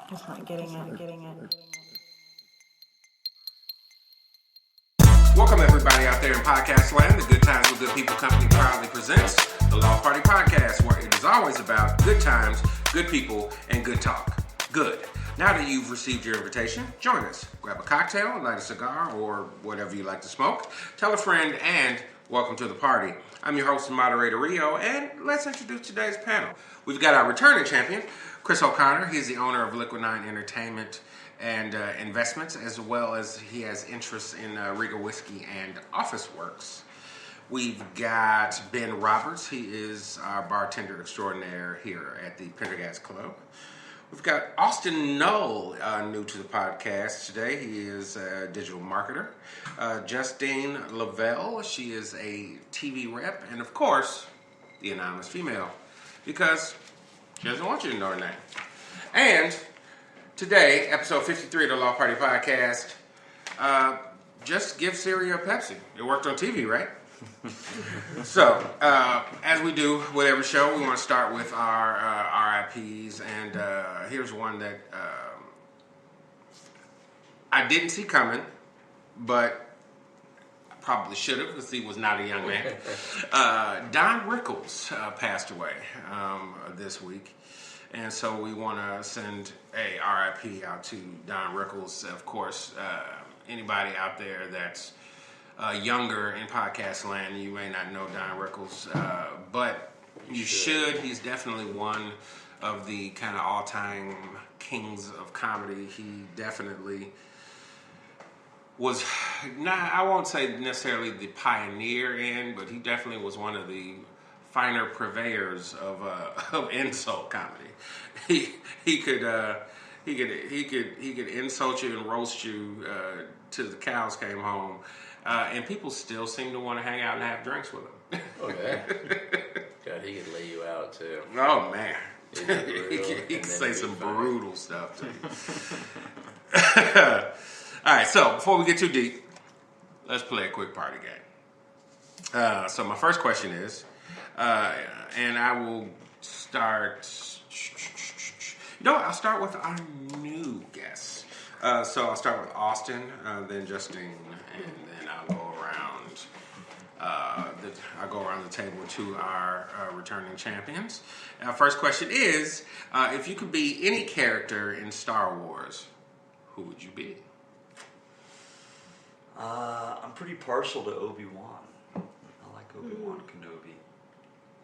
Just not getting it. Welcome everybody out there in podcast land. The Good Times with Good People Company proudly presents the Loft Party Podcast, where it is always about good times, good people, and good talk. Good. Now that you've received your invitation, join us. Grab a cocktail, light a cigar, or whatever you like to smoke. Tell a friend, and welcome to the party. I'm your host and moderator, Rio, and let's introduce today's panel. We've got our returning champion, Chris O'Connor. He's the owner of Liquid 9 Entertainment and investments, as well as he has interests in Regal Whiskey and Office Works. We've got Ben Roberts. He is our bartender extraordinaire here at the Pendergast Club. We've got Austin Null, new to the podcast today. He is a digital marketer. Justine Lavelle, she is a TV rep. And of course, the anonymous female, because she doesn't want you to know her name. And today, episode 53 of the Loft Party Podcast, just give Syria a Pepsi. It worked on TV, right? So, as we do with every show, we want to start with our RIPs, and here's one that I didn't see coming, but I probably should have, because he was not a young man. Don Rickles passed away this week, and so we want to send a RIP out to Don Rickles. Of course, anybody out there that's younger in podcast land, you may not know Don Rickles, but you should. He's definitely one of the kind of all-time kings of comedy. He definitely was not, I won't say necessarily the pioneer in, but he definitely was one of the finer purveyors of insult comedy. He could insult you and roast you till the cows came home. And people still seem to want to hang out and have drinks with him. Oh, yeah. God, he could lay you out, too. Oh, man. He can say some brutal stuff, too. All right, so before we get too deep, let's play a quick party game. So my first question is, and I will start... I'll start with our new guests. So I'll start with Austin, then Justine, and then I'll go around. I'll go around the table to our returning champions. Our first question is: if you could be any character in Star Wars, who would you be? I'm pretty partial to Obi-Wan. I like Obi-Wan Kenobi.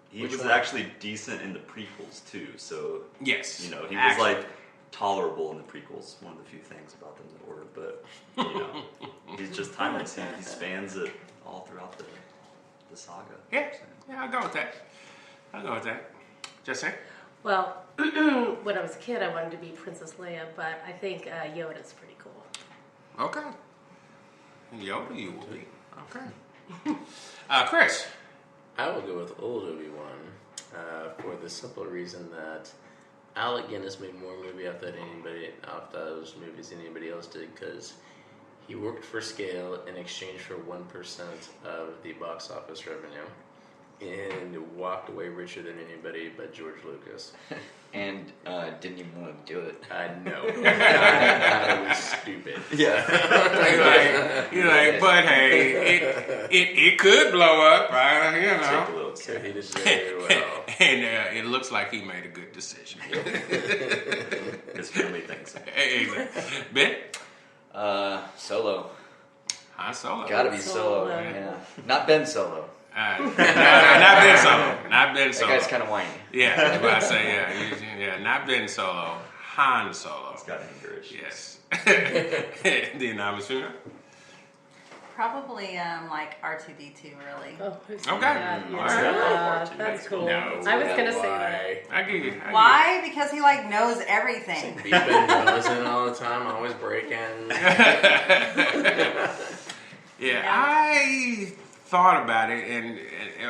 He Which was one? actually decent in the prequels too. So Yes, he was like tolerable in the prequels. One of the few things about them that were, but he's just timeless. He spans it all throughout the saga. Yeah, I'll go with that. Justine? Well, when I was a kid, I wanted to be Princess Leia, but I think Yoda's pretty cool. Okay. Yoda, you will be. Okay. Chris? I will go with old Obi-Wan for the simple reason that Alec Guinness made more movie off those movies than anybody else did, because he worked for scale in exchange for 1% of the box office revenue and walked away richer than anybody but George Lucas. And didn't even want to do it. No. I was stupid. Yeah. You're like, but hey, it could blow up, right? You Take a know. little So sip. he did very well. And it looks like he made a good decision. His family thinks. Hey, Ben? Solo. Han Solo. Gotta be Solo. Solo. Yeah. Not Ben Solo. Not Ben Solo. Not Ben That Solo. guy's kind of whiny. Yeah, that's what I say. Yeah, not Ben Solo. Han Solo. He's got anger issues. Yes. The anonymous female. Probably like R2D2, really. Oh, Okay. Yeah, All yeah. right. That's cool. No. I was going to say that. I get you. Why? Because he like knows everything. Beeping, buzzing all the time, always breaking. Yeah, I thought about it, and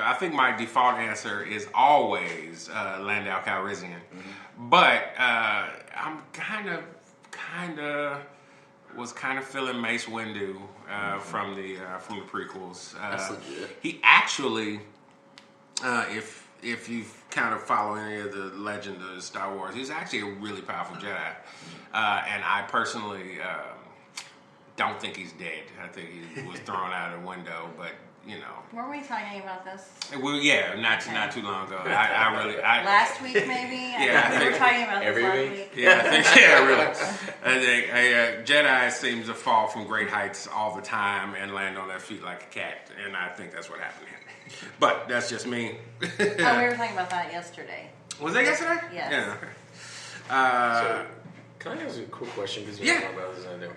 I think my default answer is always Landau Calrissian. Mm-hmm. But I'm kind of was feeling Mace Windu from the prequels. That's legit. He actually, if if you kind of follow any of the legend of Star Wars, he's actually a really powerful Jedi. And I personally don't think he's dead. I think he was thrown out of the window, but you know. Weren't we talking about this? Well, yeah, not too long ago. Last week, maybe? Yeah, I we were think talking about every this last week. week. Yeah, I think, yeah, really. I think Jedi seems to fall from great heights all the time and land on their feet like a cat, and I think that's what happened here. But that's just me. Oh, we were talking about that yesterday. Was that yesterday? Yes. Yeah. Okay. So, can I ask you a quick question? Because you Yeah. know more about this than I do.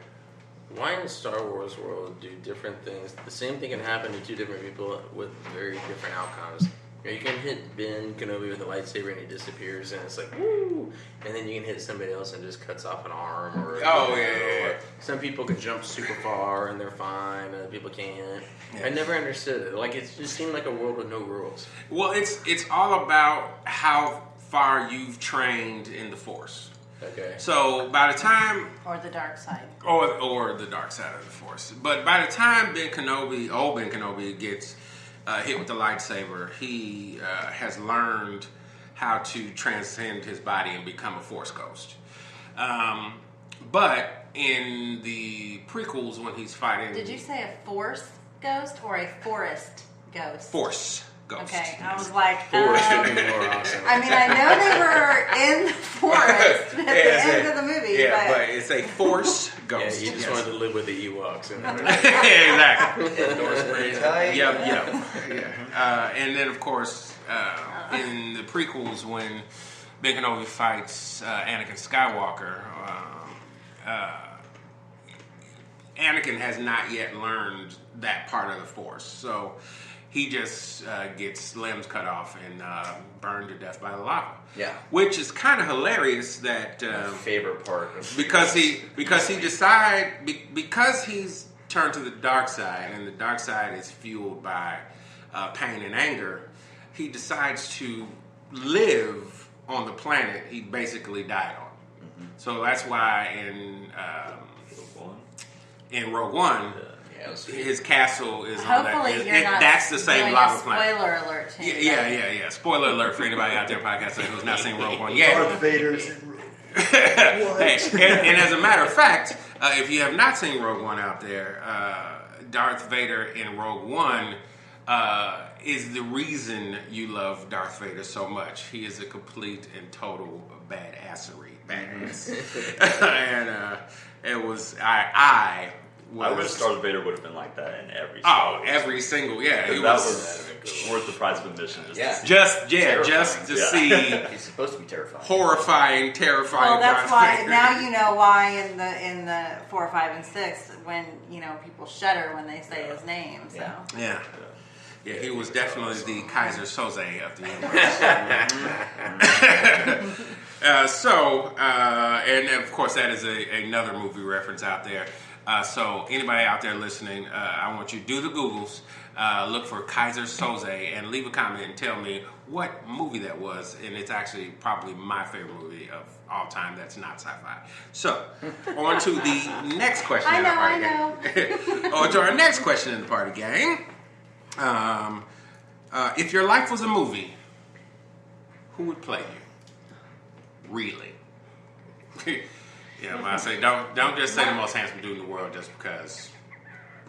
Why in Star Wars world do different things? The same thing can happen to two different people with very different outcomes. You know, you can hit Ben Kenobi with a lightsaber and he disappears, and it's like woo, and then you can hit somebody else and just cuts off an arm. Or Yeah. Some people can jump super far and they're fine, other people can't. Yeah. I never understood it. Like it just seemed like a world with no rules. Well, it's all about how far you've trained in the Force. Okay. So by the time Or the dark side. or the dark side of the Force. But by the time old Ben Kenobi gets hit with the lightsaber, he has learned how to transcend his body and become a Force ghost. But in the prequels, when he's fighting, Did you say a force ghost or a forest ghost? Force ghost. Okay, I was like, Force would be more awesome. I mean, I know they were in the forest at the end of the movie, Yeah, but but it's a Force Yeah, ghost. you just yes. wanted to live with the Ewoks. And Exactly. Tight. Yeah. And then, of course, in the prequels, when Ben Kenobi fights Anakin Skywalker, Anakin has not yet learned that part of the Force. So he just gets limbs cut off and burned to death by the lava. Yeah. Which is kind of hilarious that... Favorite part of because he's turned to the dark side, and the dark side is fueled by pain and anger. He decides to live on the planet he basically died on. Mm-hmm. So that's why in Rogue One, his castle is on that. hopefully you're not That's the same doing lava a planet. spoiler alert to me. Yeah. Spoiler alert for anybody out there podcast who's not seen Rogue One yet. Darth Vader's in Rogue. Hey, and as a matter of fact, if you have not seen Rogue One out there, Darth Vader in Rogue One is the reason you love Darth Vader so much. He is a complete and total badass. And it was I wish Darth Vader would have been like that in every Star Wars. every single he that was worth the price of admission. Just to see He's supposed to be terrifying. horrifying, terrifying. Well, that's Darth why Vader. now you know why in the 4, 5, and 6 when people shudder when they say his name. So Yeah. Yeah, he was definitely the Kaiser Soze of the universe. And of course, that is another movie reference out there. So anybody out there listening, I want you to do the Googles, look for Kaiser Soze, and leave a comment and tell me what movie that was. And it's actually probably my favorite movie of all time that's not sci-fi. So, on to the next question in the party game. On to our next question in the party game. If your life was a movie, who would play you? Really? Yeah, I say don't just say the most handsome dude in the world just because.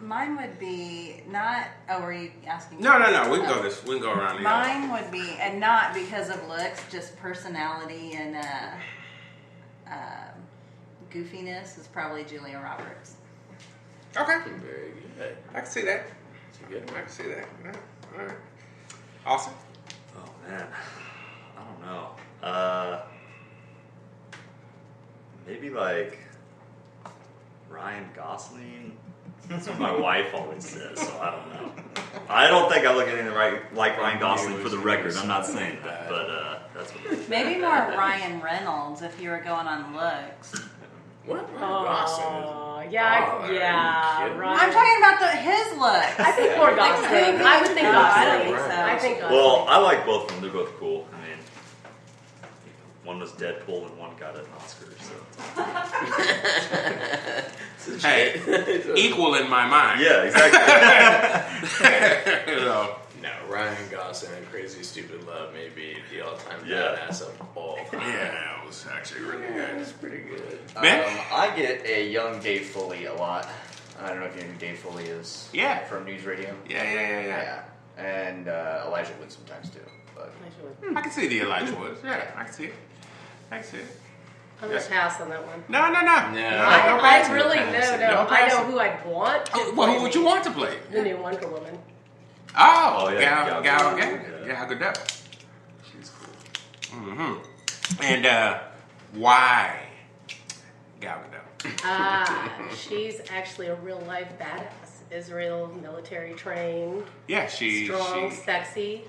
mine would be not. Oh, were you asking? No. We can go this. We can go around the other. Mine would be, and not because of looks, just personality and goofiness. Is probably Julia Roberts. Okay, very good. I can see that. It's a good I one. can see that. All right. Awesome. Oh man, I don't know. Maybe like Ryan Gosling. That's what my wife always says, so I don't know. I don't think I look anything like Ryan Gosling for the record. I'm not saying that, but that's what. Maybe more Ryan Reynolds if you were going on looks. What? Oh, yeah, Are you kidding? right. I'm talking about his look. I think more Gosling. I would think No, I don't Gosling. think so. I think Gosling. Well, I like both of them. They're both cool. I mean, one was Deadpool and one got an Oscar. So Hey, equal in my mind. yeah, exactly. So, No, Ryan Gosling in Crazy Stupid Love may be the all-time Yeah. badass of all time. Yeah, that was actually really good. It's pretty good. Ben? I get a young Dave Foley a lot. I don't know if you know who Dave Foley is. Yeah. From News Radio. Yeah. And Elijah Wood sometimes too. But I can see the Elijah Woods. Yeah, I can see it. I'm gonna pass on that one. No. No. I really pass. no. No I pass. know who I'd want. To Well, play who would me. you want to play? The new Wonder Woman. Oh, yeah, Gal Gadot. Gadot. She's cool. Mm-hmm. And why Gal Gadot? She's actually a real life badass. Israel military trained, she strong, sexy.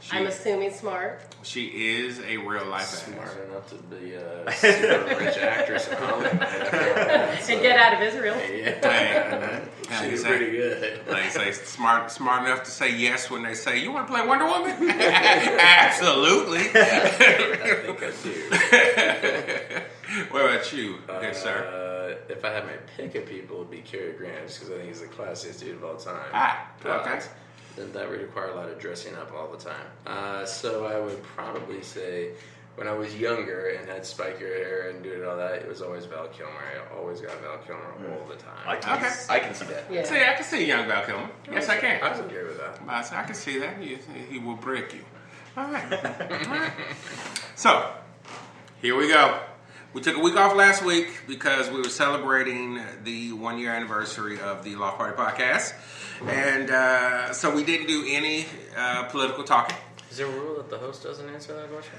I'm assuming smart. she is a real life Smart badass. enough to be a super rich actress in Hollywood. And get out of Israel. Yeah. She's pretty good. They say smart enough to say yes when they say, "You want to play Wonder Woman?" Absolutely. I think I do. What about you, good sir? If I had my pick of people, it would be Cary Grant, just because I think he's the classiest dude of all time. Okay. Then that would require a lot of dressing up all the time. So I would probably say, when I was younger and had spikier hair and doing all that, it was always Val Kilmer. I always got Val Kilmer all the time. Okay. I can see that. Yeah. See, I can see young Val Kilmer. Yes, I can. I was okay with that. I can see that. He will break you. All right. So, here we go. We took a week off last week because we were celebrating the 1-year anniversary of the Loft Party Podcast. And so we didn't do any political talking. Is there a rule that the host doesn't answer that question?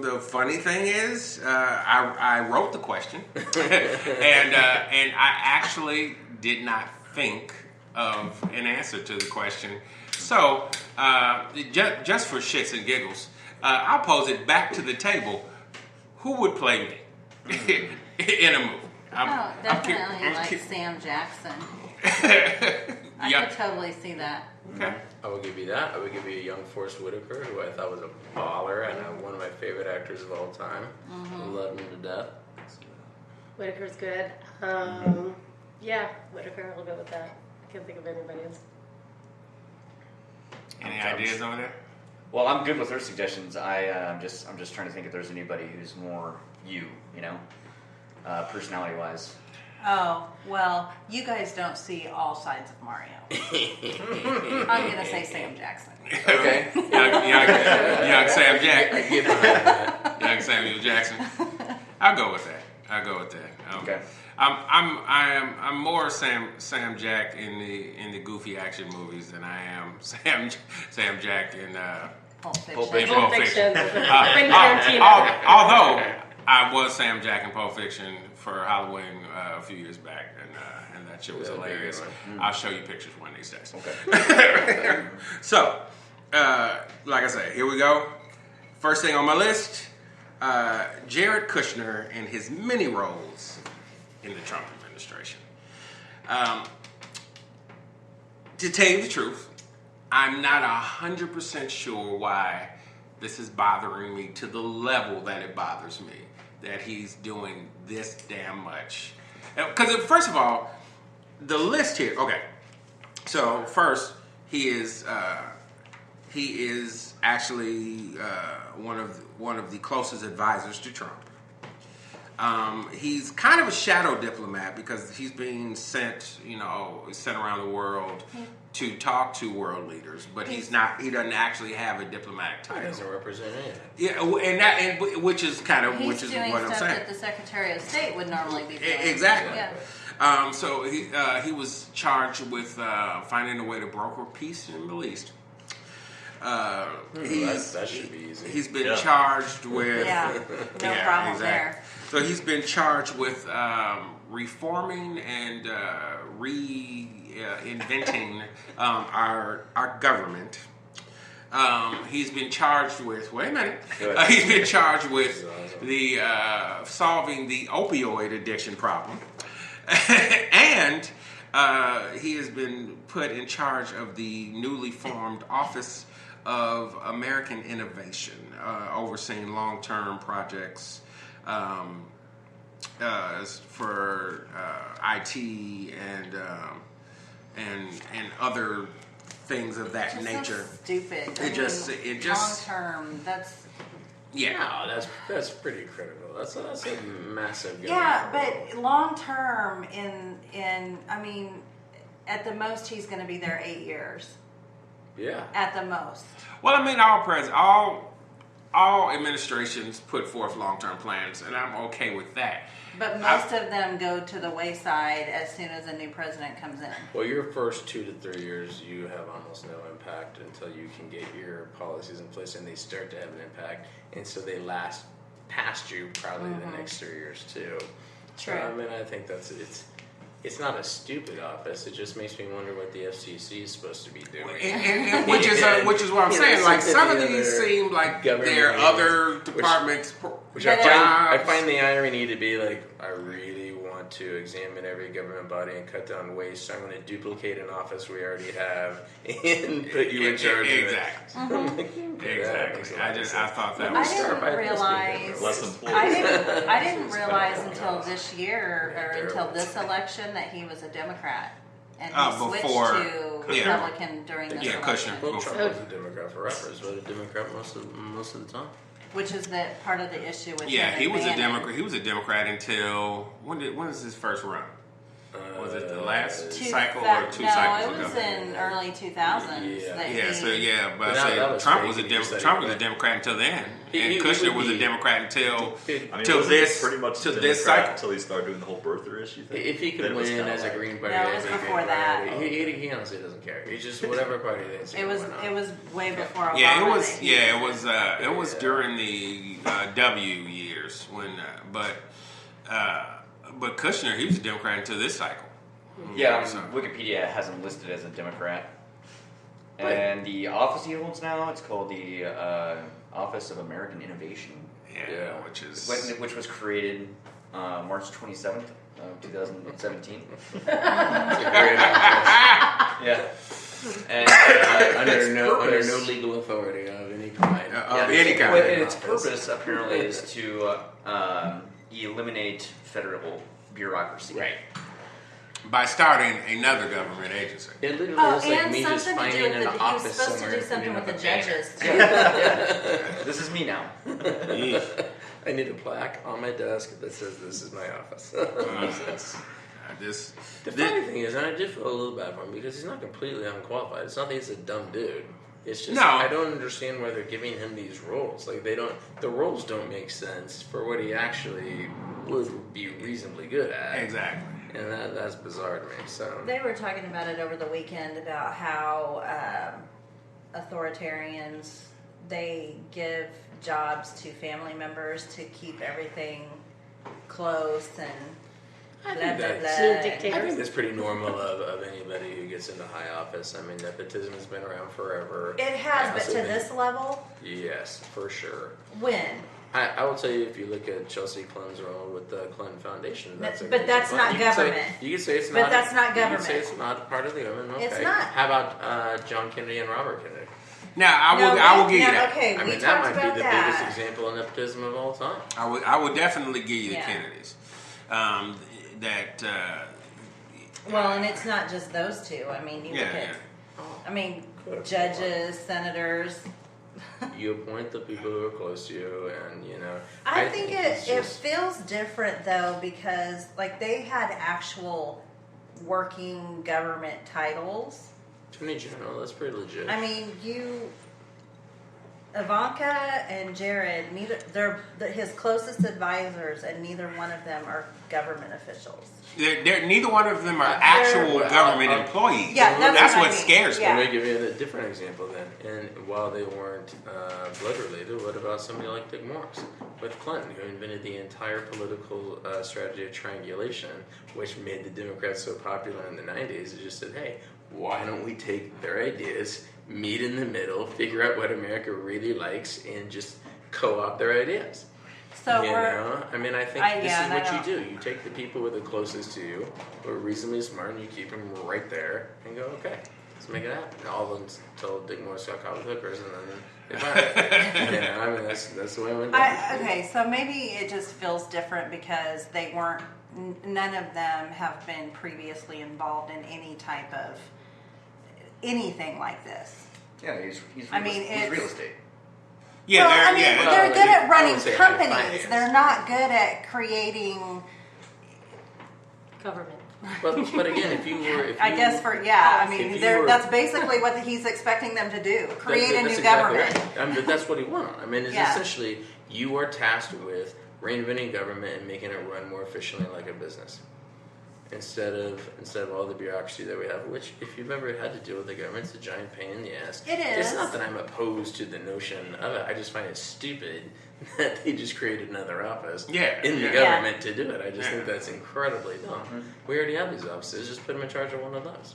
The funny thing is, I wrote the question, and I actually did not think of an answer to the question. So, just for shits and giggles, I'll pose it back to the table. Who would play me in a movie? Definitely Sam Jackson. I could totally see that. Okay. I will give you that. I would give you a young Forrest Whitaker, who I thought was a baller and one of my favorite actors of all time. Loved him to death. Whitaker's good. Yeah, Whitaker. I'll go with that. I can't think of anybody else. Any ideas over there? Well, I'm good with her suggestions. I'm just trying to think if there's anybody who's more you know, personality wise. Oh, well, you guys don't see all sides of Mario. I'm going to say Sam Jackson. Okay. Young Sam Jack. I get behind that. Young Samuel Jackson. I'll go with that. Okay. I'm more Sam Jack in the goofy action movies than I am Sam Jack in Pulp Fiction. Pulp Fiction. Pulp Fiction. Quentin Tarantino. although I was Sam Jack in Pulp Fiction for Halloween a few years back, and that shit was hilarious. I'll show you pictures one of these days. Okay. So, like I said, here we go. First thing on my list, Jared Kushner and his many roles in the Trump administration. To tell you the truth, I'm not 100% sure why this is bothering me to the level that it bothers me, that he's doing this damn much. Because first of all, the list here, okay. So first, he is actually one of the closest advisors to Trump. He's kind of a shadow diplomat because he's being sent around the world to talk to world leaders, but he doesn't actually have a diplomatic He title. doesn't represent anything. Yeah, which is what I'm doing saying. stuff that the Secretary of State would normally be doing. Exactly. Yeah. So he was charged with finding a way to broker peace in the Middle East. That should be easy. He's been charged with No problem there. So he's been charged with reforming and reinventing our government. He's been charged with. Wait a minute. He's been charged with the solving the opioid addiction problem, and he has been put in charge of the newly formed Office of American Innovation, overseeing long-term projects for IT and other things of that Just nature. so stupid. It just long term. That's No, that's pretty critical. That's a massive. yeah, but long term in I mean, at the most he's going to be there 8 years. Yeah. At the most. Well, I mean, all administrations put forth long-term plans, and I'm okay with that. But most of them go to the wayside as soon as a new president comes in. Well, your first 2 to 3 years, you have almost no impact until you can get your policies in place, and they start to have an impact, and so they last past you probably the next 3 years too. True. So, I mean, I think it's not a stupid office. It just makes me wonder what the FCC is supposed to be doing. And which is what I'm saying. Like some of these seem like they're other departments. Which I find the irony to be like, I really want to examine every government body and cut down waste. So I'm going to duplicate an office we already have and put you in charge of it. Exactly. I thought that I was. didn't realize until this year or until this election that he was a Democrat. And he switched to Republican during this election. Kushner. Well, Trump was a Democrat forever. He's been a Democrat most of the time. Which is the part of the issue with Yeah, him he and was a Bannon. Democrat. He was a Democrat until when was his first run? Was it the last cycle or two cycles ago? No, it was in early 2000s. Yeah. But that Trump was was fake. Trump was a Democrat until then, and He Kushner would was a be- Democrat until Wasn't this he pretty much to a this Democrat cycle. until he started doing the whole birther issue thing. If he Then could it was win kinda as a like- Green Party, No, it was as a before Green that. Party, he honestly doesn't care. He's just whatever party they say. It was way before Obama. Yeah, it was during the W years when, but Kushner, he was a Democrat until this cycle. Yeah, So- Wikipedia has him listed as a Democrat. And the office he holds now, it's called the Office of American Innovation. Yeah, Which was created March 27th, 2017. Yeah. And under no legal authority of any kind. Any kind. But its purpose apparently is to eliminate federal bureaucracy. Right. By starting another government agency. It literally is like and me just something to do finding with an he was office supposed to somewhere. do something with the judges too. This is me now. I need a plaque on my desk that says this is my office. The funny thing is, and I did feel a little bad for him because he's not completely unqualified. It's not that he's a dumb dude. It's just I don't understand why they're giving him these roles. Like the roles don't make sense for what he actually would be reasonably good at. Exactly. And that's bizarre to me. So They were talking about it over the weekend about how authoritarians, they give jobs to family members to keep everything close and I blah, think blah, that's- blah. I Dictators. think that's pretty normal of anybody who gets into high office. I mean, nepotism has been around forever. It has, I but also to think- this level, Yes, for sure. when? I will tell you, if you look at Chelsea Clinton's role with the Clinton Foundation, that's But that's not you could say- government. you could say it's But not. that's not You could government. say it's not part of the government. Okay. It's not. How about John Kennedy and Robert Kennedy? Now I will give you that. Okay, I we mean, that talked might about be the that. biggest example of nepotism of all time. I would definitely give you the Yeah. Kennedys. Well, and it's not just those two. I mean, you look at, I mean, judges, senators. You appoint the people who are close to you, and you know. I think it's it just- feels different though because like they had actual working government titles. Attorney General, that's pretty legit. I mean, Ivanka and Jarod, they're his closest advisors, and neither one of them are government officials. Neither one of them are actual government employees. Yeah, that's what I mean. scares me. Yeah. Let me give you a different example then. And while they weren't blood related, what about somebody like Dick Morris with Clinton, who invented the entire political strategy of triangulation, which made the Democrats so popular in the 90s? It just said, hey, why don't we take their ideas, meet in the middle, figure out what America really likes, and just co-opt their ideas? So You we're know, I mean, I think this is what you do. You take the people who are the closest to you, who are reasonably smart, and you keep them right there, and go, okay, let's make it happen. All of them until Dick Morris got caught with hookers, and then they fired. You know, I mean, that's the way it went down. okay. So maybe it just feels different because they weren't. None of them have been previously involved in any type of anything like this. Yeah, he's I mean, he's real estate. Yeah, well, they're good at running would say companies. finance. They're not good at creating. Government. But again, if you I guess that's basically what he's expecting them to do: create a new government. Right. I mean, that's what he wants. I mean, it's Yeah. essentially you are tasked with reinventing government and making it run more efficiently like a business, instead of all the bureaucracy that we have. Which, if you've ever had to deal with the government, it's a giant pain in the ass. It is. It's not that I'm opposed to the notion of it. I just find it stupid that they just created another office in the government to do it. I just think that's incredibly dumb. Mm-hmm. We already have these offices. Just put them in charge of one of those.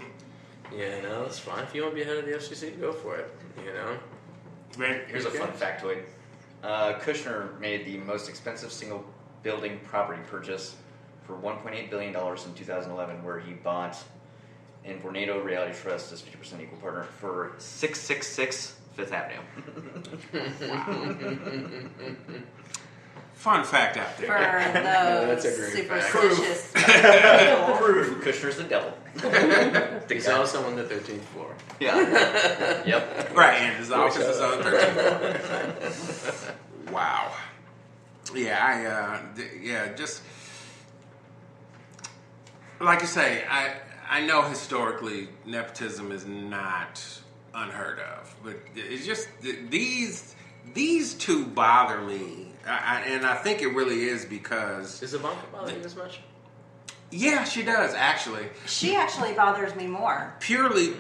It's fine. If you want to be head of the FCC, go for it. Here's a fun factoid. Kushner made the most expensive single building property purchase for $1.8 billion in 2011, where he bought in Vornado Reality Trust as 50% equal partner for 666 Fifth Avenue. Fun fact out there. For That's those a great superstitious Proof. Kushner's the devil. He's also on the 13th floor. Yeah. Yep. Right, and his office is on the 13th floor. Wow. Yeah, just like you say, I know historically nepotism is not unheard of, but it's just these two bother me, and I think it really is because Does Ivanka bother you as much? Yeah, she does actually. She actually bothers me more. Purely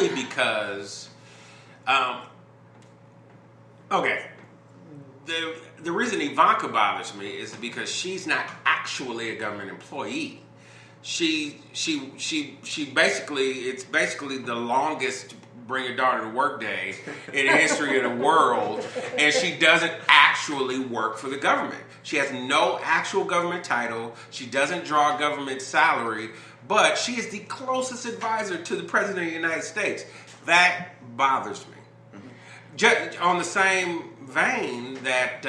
because, okay. The reason Ivanka bothers me is because she's not actually a government employee. She basically, it's basically the longest bring your daughter to work day in the history of the world, and she doesn't actually work for the government. She has no actual government title. She doesn't draw a government salary, but she is the closest advisor to the President of the United States. That bothers me. Just on the same vein that,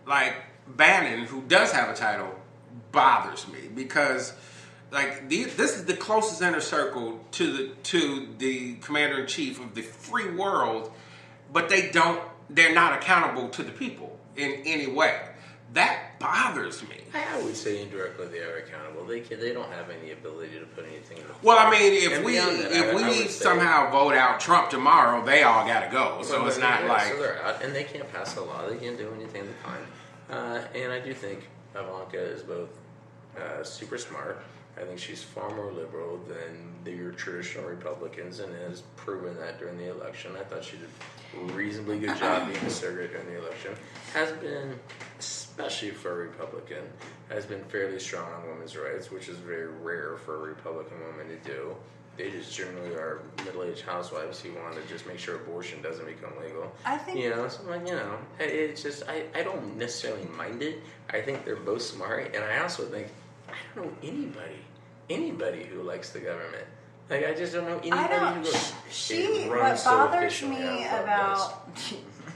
like Bannon, who does have a title, bothers me because, like, this is the closest inner circle to the commander-in-chief of the free world, but they're not accountable to the people in any way. That bothers me. I would say indirectly they are accountable. They don't have any ability to put anything in the Well, I mean, if and we I would somehow vote out Trump tomorrow, they all got to go. So it's not like... So they're out, and they can't pass a law. They can't do anything of the kind. And I do think Ivanka is both super smart. I think she's far more liberal than your traditional Republicans, and has proven that during the election. I thought she did a reasonably good job being a surrogate during the election. Has been, especially for a Republican, has been fairly strong on women's rights, which is very rare for a Republican woman to do. They just generally are middle-aged housewives who want to just make sure abortion doesn't become legal. I think... So like, it's just, I don't necessarily mind it. I think they're both smart, and I also think, I don't know anybody who likes the government. Like, I just don't know anybody who goes, what bothers me about...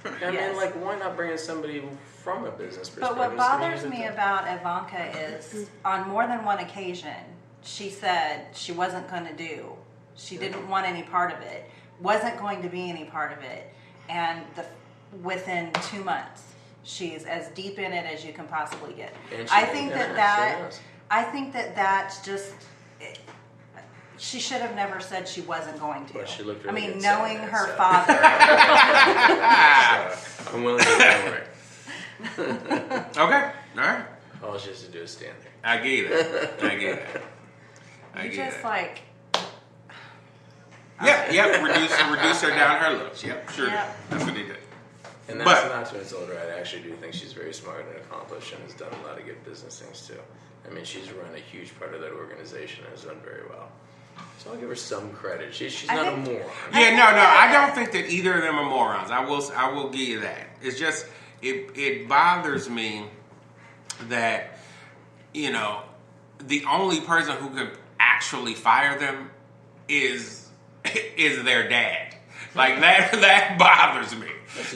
I mean, like, why not bring in somebody from a business perspective? But what bothers me about Ivanka is, on more than one occasion, she said she wasn't going to do. She didn't want any part of it. Wasn't going to be any part of it. And within 2 months, she's as deep in it as you can possibly get. I think that's just... She should have never said she wasn't going to. Well, she looked I really mean, good knowing saying her that, father. I'm willing to do that. Okay, all right. All she has to do is stand there. I get it. Just like... Yep. Reduce her down her looks. Yep, sure. Yep. That's what they did. And that's not to insult her. I actually do think she's very smart and accomplished, and has done a lot of good business things too. I mean, she's run a huge part of that organization and has done very well. So I'll give her some credit. She's not a moron. Yeah, no. I don't think that either of them are morons. I will give you that. It's just it bothers me that, the only person who could actually fire them is their dad. Like that bothers me. That's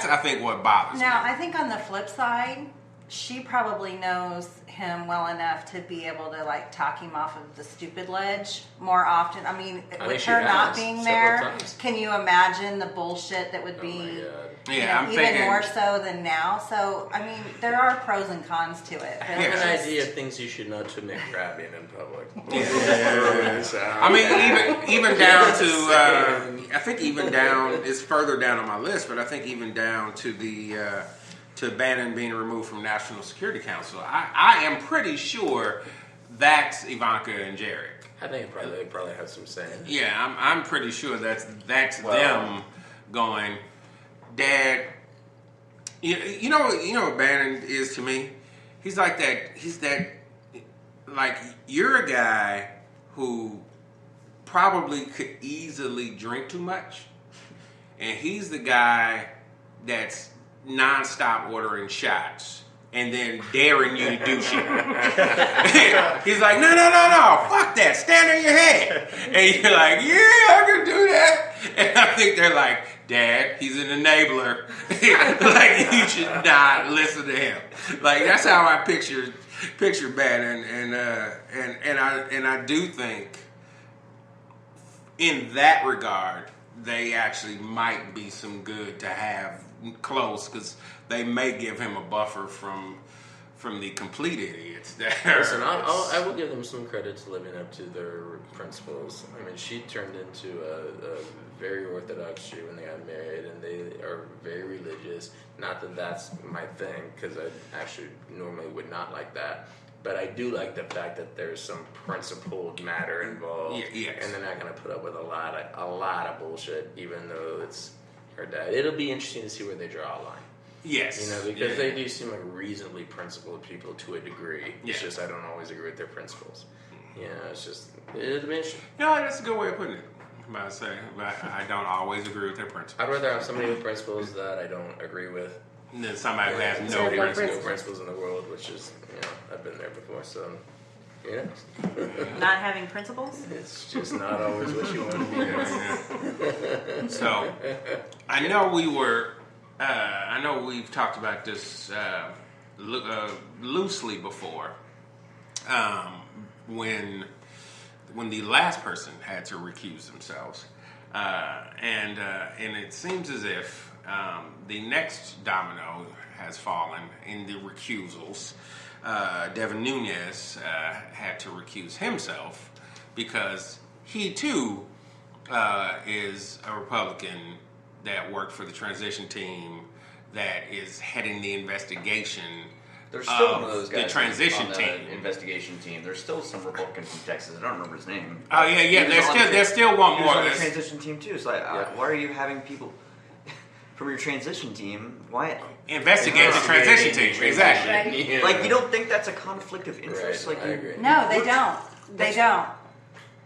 I think what bothers me. Now, I think on the flip side, she probably knows him well enough to be able to like talk him off of the stupid ledge more often. I mean, with her not being there, can you imagine the bullshit that would be I'm even thinking, more so than now? So, I mean, there are pros and cons to it. I have an idea of things you should not to make crabbing in public. I mean, even down to, I think even down, it's further down on my list, but I think even down to the, to Bannon being removed from National Security Council. I am pretty sure that's Ivanka and Jarod. I think they probably have some say. Yeah, I'm pretty sure that's them going, Dad. You know what Bannon is to me? He's like that. He's that. Like, you're a guy who probably could easily drink too much, and he's the guy that's nonstop ordering shots and then daring you to do shit. He's like, no, fuck that, stand on your head. And you're like, yeah, I can do that. And I think they're like, Dad, he's an enabler. Like, you should not listen to him. Like, that's how I picture Bannon, and I do think in that regard they actually might be some good to have close, because they may give him a buffer from the complete idiots. Listen, I will give them some credit to living up to their principles. I mean, she turned into a very Orthodox Jew when they got married, and they are very religious. Not that that's my thing, because I actually normally would not like that. But I do like the fact that there's some principled matter involved, yes. And they're not going to put up with a lot of bullshit, even though it's her dad. It'll be interesting to see where they draw a line. Yes. You know, because they do seem like reasonably principled people to a degree. It's just I don't always agree with their principles. You know, it's just, it'll be interesting. No, that's a good way of putting it. I say, I don't always agree with their principles. I'd rather have somebody with principles that I don't agree with than somebody who has no no principles. principles in the world, which is, you know, I've been there before, so, you know. Not having principles? It's just not always what you want to be. Yeah. So, I know we've talked about this loosely before, when the last person had to recuse themselves, and it seems as if the next domino has fallen in the recusals. Devin Nunes had to recuse himself because he too is a Republican that worked for the transition team that is heading the investigation. There's still one of those guys the transition on the team. Investigation team. There's still some Republican from Texas. I don't remember his name. Oh yeah. There's still one He more. was on the transition team too. So why are you having people from your transition team? Why investigate the transition team? Exactly. Right. Yeah. Like, you don't think that's a conflict of interest? Right, Like, I agree. No, they don't. They don't.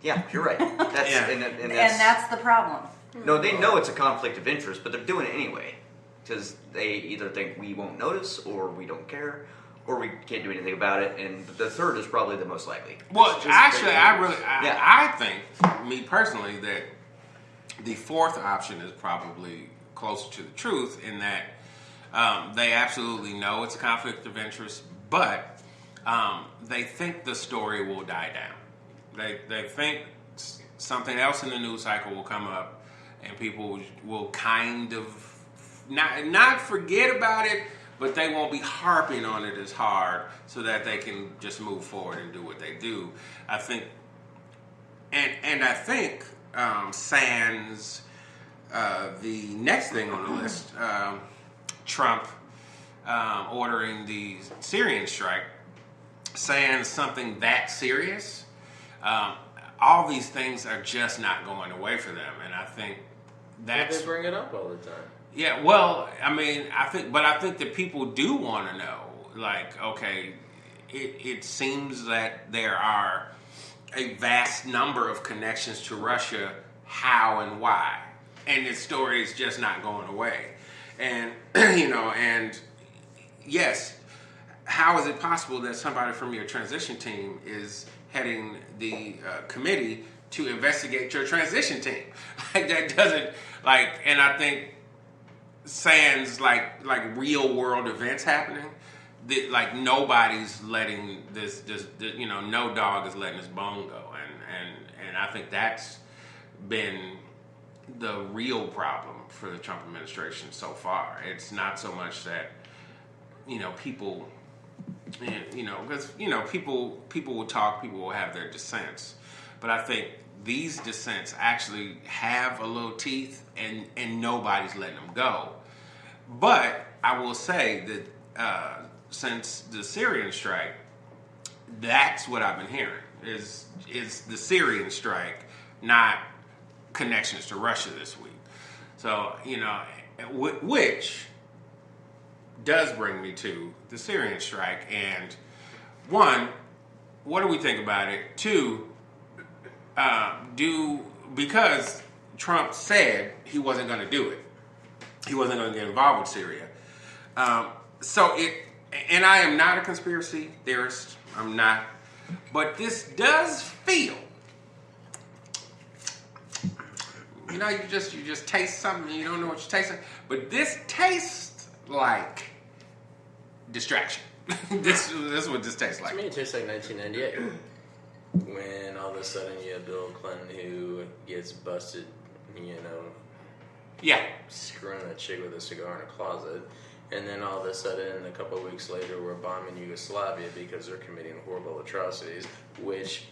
Yeah, you're right. That's Yeah. and And that's the problem. no, they know it's a conflict of interest, but they're doing it anyway because they either think we won't notice, or we don't care, or we can't do anything about it. And the third is probably the most likely. Well, actually, I think, me personally, that the fourth option is probably closer to the truth in that they absolutely know it's a conflict of interest, but they think the story will die down. They think something else in the news cycle will come up, and people will kind of not forget about it, but they won't be harping on it as hard, so that they can just move forward and do what they do. I think, and I think sans the next thing on the list, Trump ordering the Syrian strike, sans something that serious. All these things are just not going away for them, and I think that's. They bring it up all the time. Yeah, well, I mean, I think that people do want to know. Like, okay, it seems that there are a vast number of connections to Russia. How and why? And this story is just not going away. And and yes, how is it possible that somebody from your transition team is heading the committee to investigate your transition team? Like, that doesn't, like, and I think sans like real world events happening, like nobody's letting this no dog is letting this bone go, and I think that's been the real problem for the Trump administration so far. It's not so much that people, because people will talk, people will have their dissents, but I think these dissents actually have a little teeth, and nobody's letting them go. But I will say that since the Syrian strike, that's what I've been hearing is the Syrian strike, not connections to Russia this week. So, which does bring me to the Syrian strike. And one, what do we think about it? Two, because Trump said he wasn't going to do it. He wasn't going to get involved with Syria. And I am not a conspiracy theorist. I'm not. But this does feel, you just taste something, you don't know what you're tasting. But this tastes like distraction. This is what this tastes like. To me, it tastes like 1998. When all of a sudden you have Bill Clinton who gets busted, Yeah. screwing a chick with a cigar in a closet. And then all of a sudden, a couple of weeks later, we're bombing Yugoslavia because they're committing horrible atrocities, which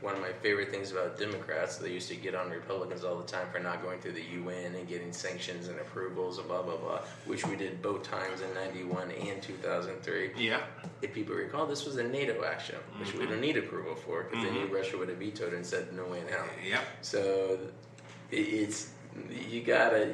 one of my favorite things about Democrats, they used to get on Republicans all the time for not going through the UN and getting sanctions and approvals and blah, blah, blah, which we did both times in 91 and 2003. Yeah. If people recall, this was a NATO action, which we don't need approval for because they knew Russia would have vetoed it and said no way in hell. Yep. So it's you gotta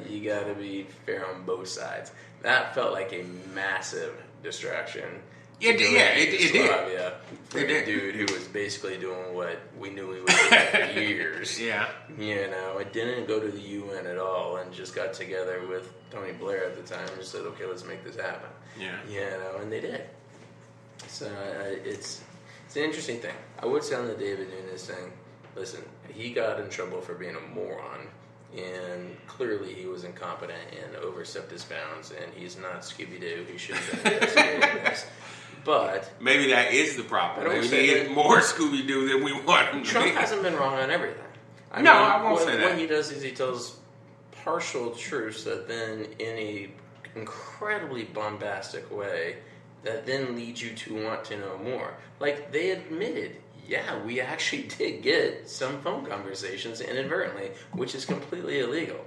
be fair on both sides. That felt like a massive distraction. It did. For a dude who was basically doing what we knew he was doing for years. Yeah. It didn't go to the UN at all and just got together with Tony Blair at the time and said, okay, let's make this happen. Yeah. And they did. So it's an interesting thing. I would say on the David Nunes thing, listen, he got in trouble for being a moron. And clearly he was incompetent and overstepped his bounds, and he's not Scooby-Doo. He should have been investigating this. But maybe that is the problem. Maybe he is more Scooby-Doo than we want him to Trump be. hasn't been wrong on everything. I won't say that. What he does is he tells partial truths that then, in a incredibly bombastic way, that then leads you to want to know more. Like, they admitted, yeah, we actually did get some phone conversations inadvertently, which is completely illegal.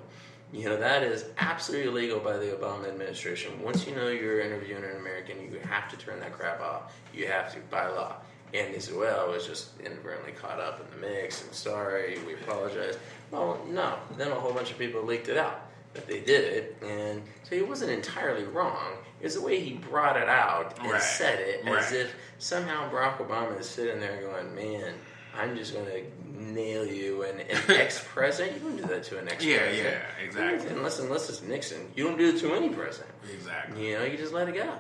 That is absolutely illegal by the Obama administration. Once you know you're interviewing an American, you have to turn that crap off. You have to, by law. And he said, well, I was just inadvertently caught up in the mix. I'm sorry. We apologize. Well, no. Then a whole bunch of people leaked it out that they did it. And so he wasn't entirely wrong. It's the way he brought it out and said it as if somehow Barack Obama is sitting there going, man, I'm just going to nail you. And an ex-president, you don't do that to an ex-president. Yeah, exactly. Unless it's Nixon. You don't do it to any president. Exactly. You just let it go.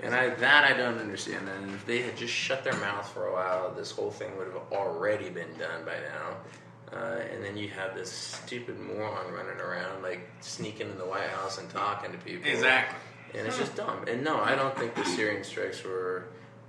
And I don't understand. And if they had just shut their mouth for a while, this whole thing would have already been done by now. And then you have this stupid moron running around, like, sneaking in the White House and talking to people. Exactly. And it's just dumb. And no, I don't think the Syrian strikes were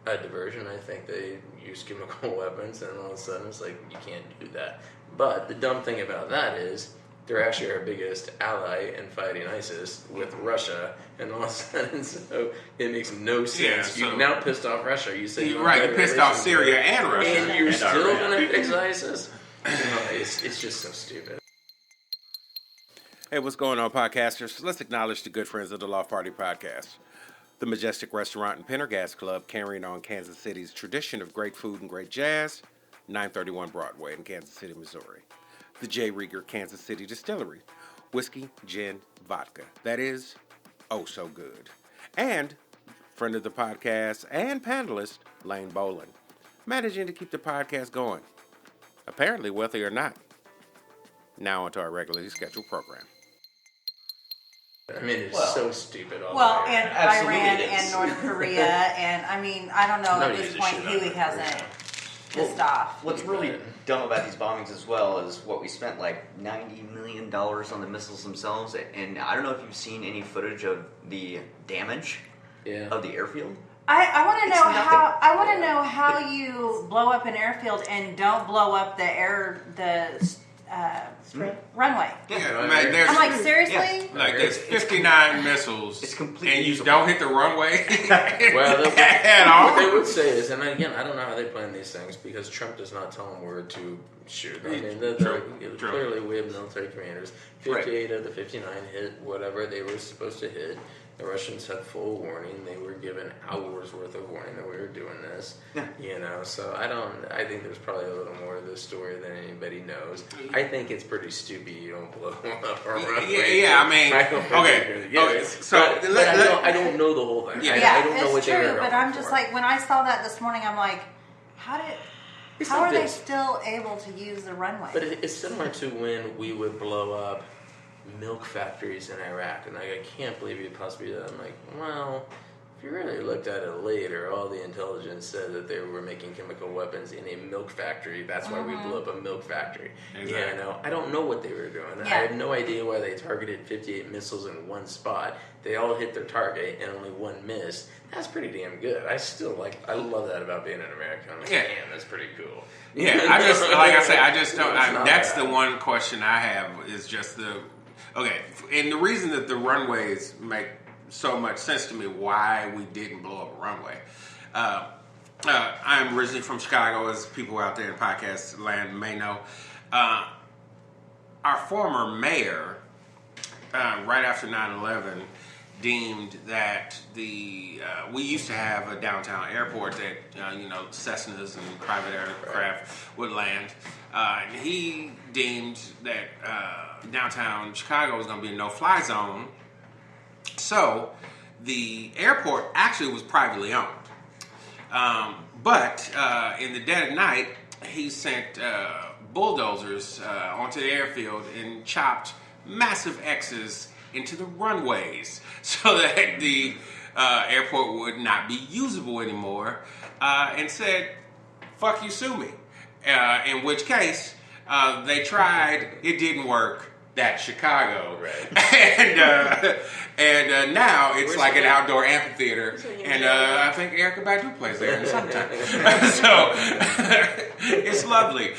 a diversion. I think they used chemical weapons, and all of a sudden it's like, you can't do that. But the dumb thing about that is, they're actually our biggest ally in fighting ISIS with Russia, and all of a sudden, so it makes no sense. Yeah, so You've now pissed off Russia. You say you pissed off Syria and Russia, and you're and still Iran. going to fix ISIS. It's just so stupid. Hey, what's going on, podcasters? Let's acknowledge the good friends of the Loft Party Podcast. The Majestic Restaurant and Pendergast Club, carrying on Kansas City's tradition of great food and great jazz, 931 Broadway in Kansas City, Missouri. The J. Rieger Kansas City Distillery, whiskey, gin, vodka. That is, oh so good. And friend of the podcast and panelist, Lane Boland, managing to keep the podcast going. Apparently wealthy or not. Now onto our regularly scheduled program. I mean, it's so stupid. Well, and Absolutely Iran it is. and North Korea, and I mean, I don't know at this point Huey hasn't pissed off. What's really dumb about these bombings as well is what we spent like $90 million on the missiles themselves, and I don't know if you've seen any footage of the damage of the airfield. I want to It's know nothing. how. I want to know how you blow up an airfield and don't blow up the runway. Yeah, man, there's, I'm like, seriously? Yeah. like there's 59 missiles, It's completely and you usable. don't hit the runway Well, at all. what they would say is, and again, I don't know how they plan these things because Trump does not tell them where to shoot. I mean, True. clearly we have military commanders. 58 of the 59 hit whatever they were supposed to hit. The Russians had full warning. They were given hours worth of warning that we were doing this. Yeah. You know, so I think there's probably a little more to this story than anybody knows. I think it's pretty stupid you don't blow up a runway. Yeah, I mean, okay, so I don't know the whole thing. Yeah. I don't know it's what they were true, going but I'm for. just like, when I saw that this morning, I'm like, how It's are like they this. still able to use the runway? But it's similar to when we would blow up milk factories in Iraq, and I can't believe you'd possibly do that. I'm like, well, if you really looked at it later, all the intelligence said that they were making chemical weapons in a milk factory. That's why we blew up a milk factory. Exactly. Yeah, no, I don't know what they were doing. Yeah. I have no idea why they targeted 58 missiles in one spot. They all hit their target and only one missed. That's pretty damn good. I love that about being an American. I'm like, Yeah. damn, that's pretty cool. Yeah, I just, like I say, I just don't. It's not That's bad. the one question I have is just and the reason that the runways make so much sense to me why we didn't blow up a runway. I'm originally from Chicago, as people out there in podcast land may know. Our former mayor, right after 9/11, deemed that we used to have a downtown airport that Cessnas and private aircraft would land, and he deemed that downtown Chicago was going to be a no-fly zone. So the airport actually was privately owned, but in the dead of night, he sent bulldozers onto the airfield and chopped massive X's into the runways so that the airport would not be usable anymore, and said, fuck you, sue me. In which case, they tried, it didn't work. That's Chicago. Right. and now it's Where's like an the- outdoor amphitheater, and I think Erica Badu plays there in summertime. So it's lovely.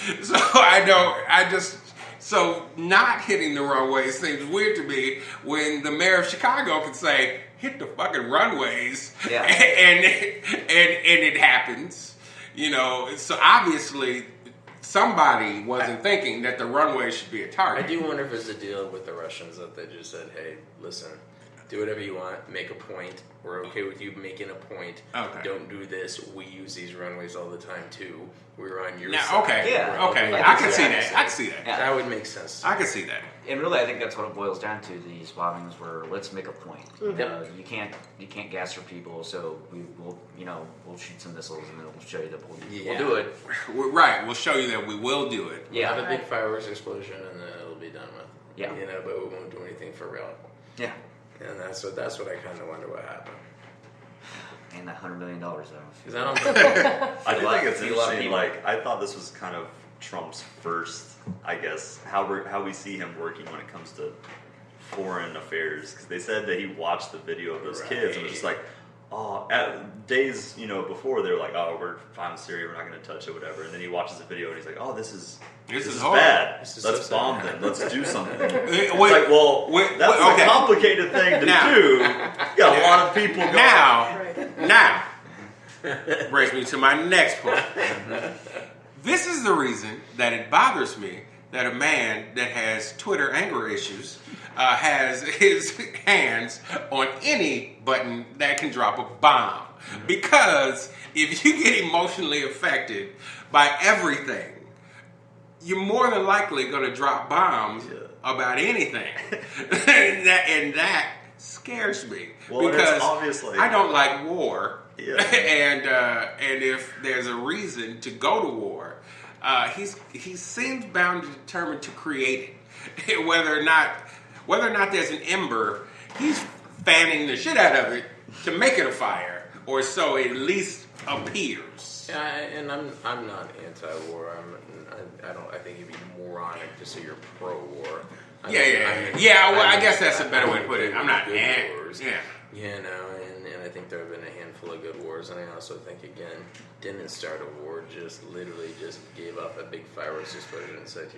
So not hitting the runways seems weird to me when the mayor of Chicago can say, hit the fucking runways, Yeah. and it happens. So obviously somebody wasn't thinking that the runway should be a target. I do wonder if it's a deal with the Russians that they just said, hey, listen, do whatever you want, make a point. We're okay with you making a point. Okay. Don't do this. We use these runways all the time, too. We're on your Now, side. okay, Yeah. okay, Like I can it's see the that. opposite. I can see that. Yeah. That would make sense. I can see that. And really, I think that's what it boils down to. These bombings where let's make a point. Yep. You can't gas your people, so we'll shoot some missiles and then we'll show you that Yeah. we'll do it. Right, we'll show you that we will do it. Yeah. Have a big fireworks explosion and then it'll be done with. Yeah. But we won't do anything for real. Yeah. And that's what I kind of wonder what happened. And that $100 million though. Because I don't I do think it's See a lot of interesting. people. Like, I thought this was kind of Trump's first, I guess, how we see him working when it comes to foreign affairs. Because they said that he watched the video of those kids and was just like, oh, days before they were like, oh, we're fine with Syria, we're not going to touch it, whatever. And then he watches the video and he's like, oh, this is hard. bad. This is Let's so bomb sad. them. Let's do something. Wait, It's like, well, wait, that's okay. a complicated thing to Now- do. You got a lot of people going. Now, brings me to my next point. This is the reason that it bothers me that a man that has Twitter anger issues has his hands on any button that can drop a bomb. Because if you get emotionally affected by everything, you're more than likely going to drop bombs about anything. and that scares me. Well, and it's because obviously- I don't like war. Yeah. and if there's a reason to go to war, he seems bound and determined to create it. Whether or not there's an ember, he's fanning the shit out of it to make it a fire, or so it at least appears. Yeah, and I'm not anti-war. I think you'd be moronic to say you're pro-war. Yeah, well, I guess that's a better way to put it. I'm not wars. Yeah. You know, and I think there have been a handful of good wars, and I also think, again, didn't start a war, just literally just gave up a big fireworks explosion and said,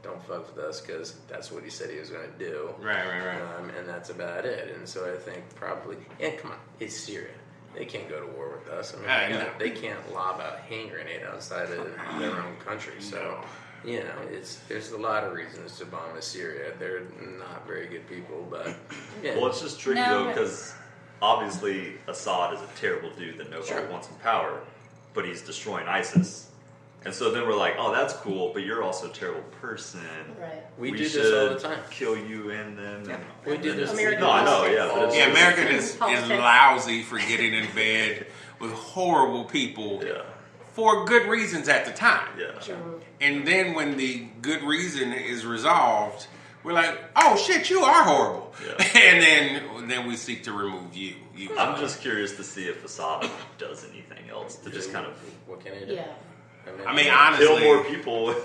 don't fuck with us, because that's what he said he was going to do. Right. And that's about it. And so I think probably, come on, it's Syria. They can't go to war with us. I mean, they can't lob a hand grenade outside of their own country. So, you know, there's a lot of reasons to bomb Syria. They're not very good people, but yeah. Well, it's just tricky though, because obviously Assad is a terrible dude that nobody wants in power, but he's destroying ISIS. And so then we're like, oh, that's cool, but you're also a terrible person. Right. We do this all the time. Kill you and them. Yeah. We do this. American No, I know, yeah. But Yeah, America is lousy for getting in bed with horrible people for good reasons at the time. Yeah. Sure. And then when the good reason is resolved, we're like, oh shit, you are horrible. Yeah. And then we seek to remove you. I'm just curious to see if Assad does anything else to just kind of... What can he do? Yeah. I mean, honestly... Kill more people.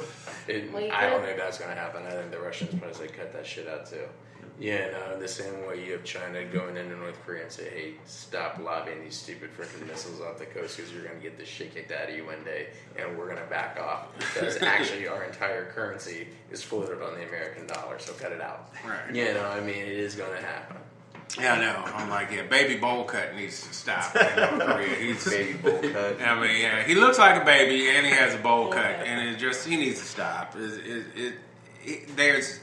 I don't think that's going to happen. I think the Russians probably say cut that shit out too. Yeah, no, the same way you have China going into North Korea and say, hey, stop lobbing these stupid freaking missiles off the coast because you're going to get the shit kicked out of you one day, and we're going to back off because actually our entire currency is floated on the American dollar, so cut it out. Right. You know, I mean, it is going to happen. Yeah, I know. I'm like, baby bowl cut needs to stop in North Korea. He's Baby bowl cut. I mean, he looks like a baby and he has a bowl cut, and he needs to stop. There is.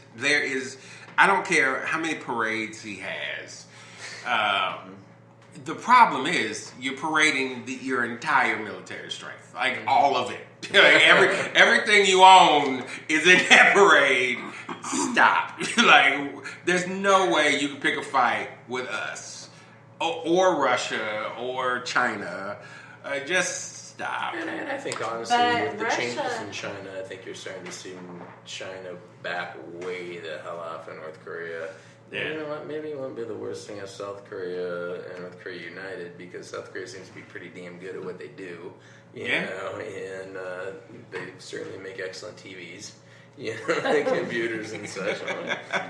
I don't care how many parades he has. The problem is you're parading your entire military strength, like all of it. Like everything you own is in that parade. Stop. Like, there's no way you can pick a fight with us or Russia or China. Just stop. And I think, honestly, But with the changes Russia- in China, I think you're starting to see China back way the hell off in North Korea. Yeah. You know what? Maybe it won't be the worst thing if South Korea and North Korea united, because South Korea seems to be pretty damn good at what they do. You know, and they certainly make excellent TVs. You know, and computers and such.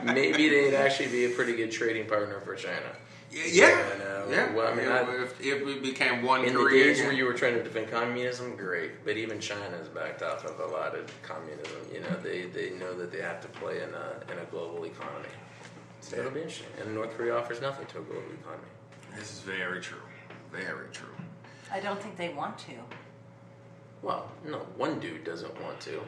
Maybe they'd actually be a pretty good trading partner for China. Yeah. Well, I mean, if we became one in Korea the days again. where you were trying to defend communism, great. But even China's backed off of a lot of communism. You know, they know that they have to play in a global economy. So it'll be interesting. And North Korea offers nothing to a global economy. This is very true. Very true. I don't think they want to. Well, no, one dude doesn't want to.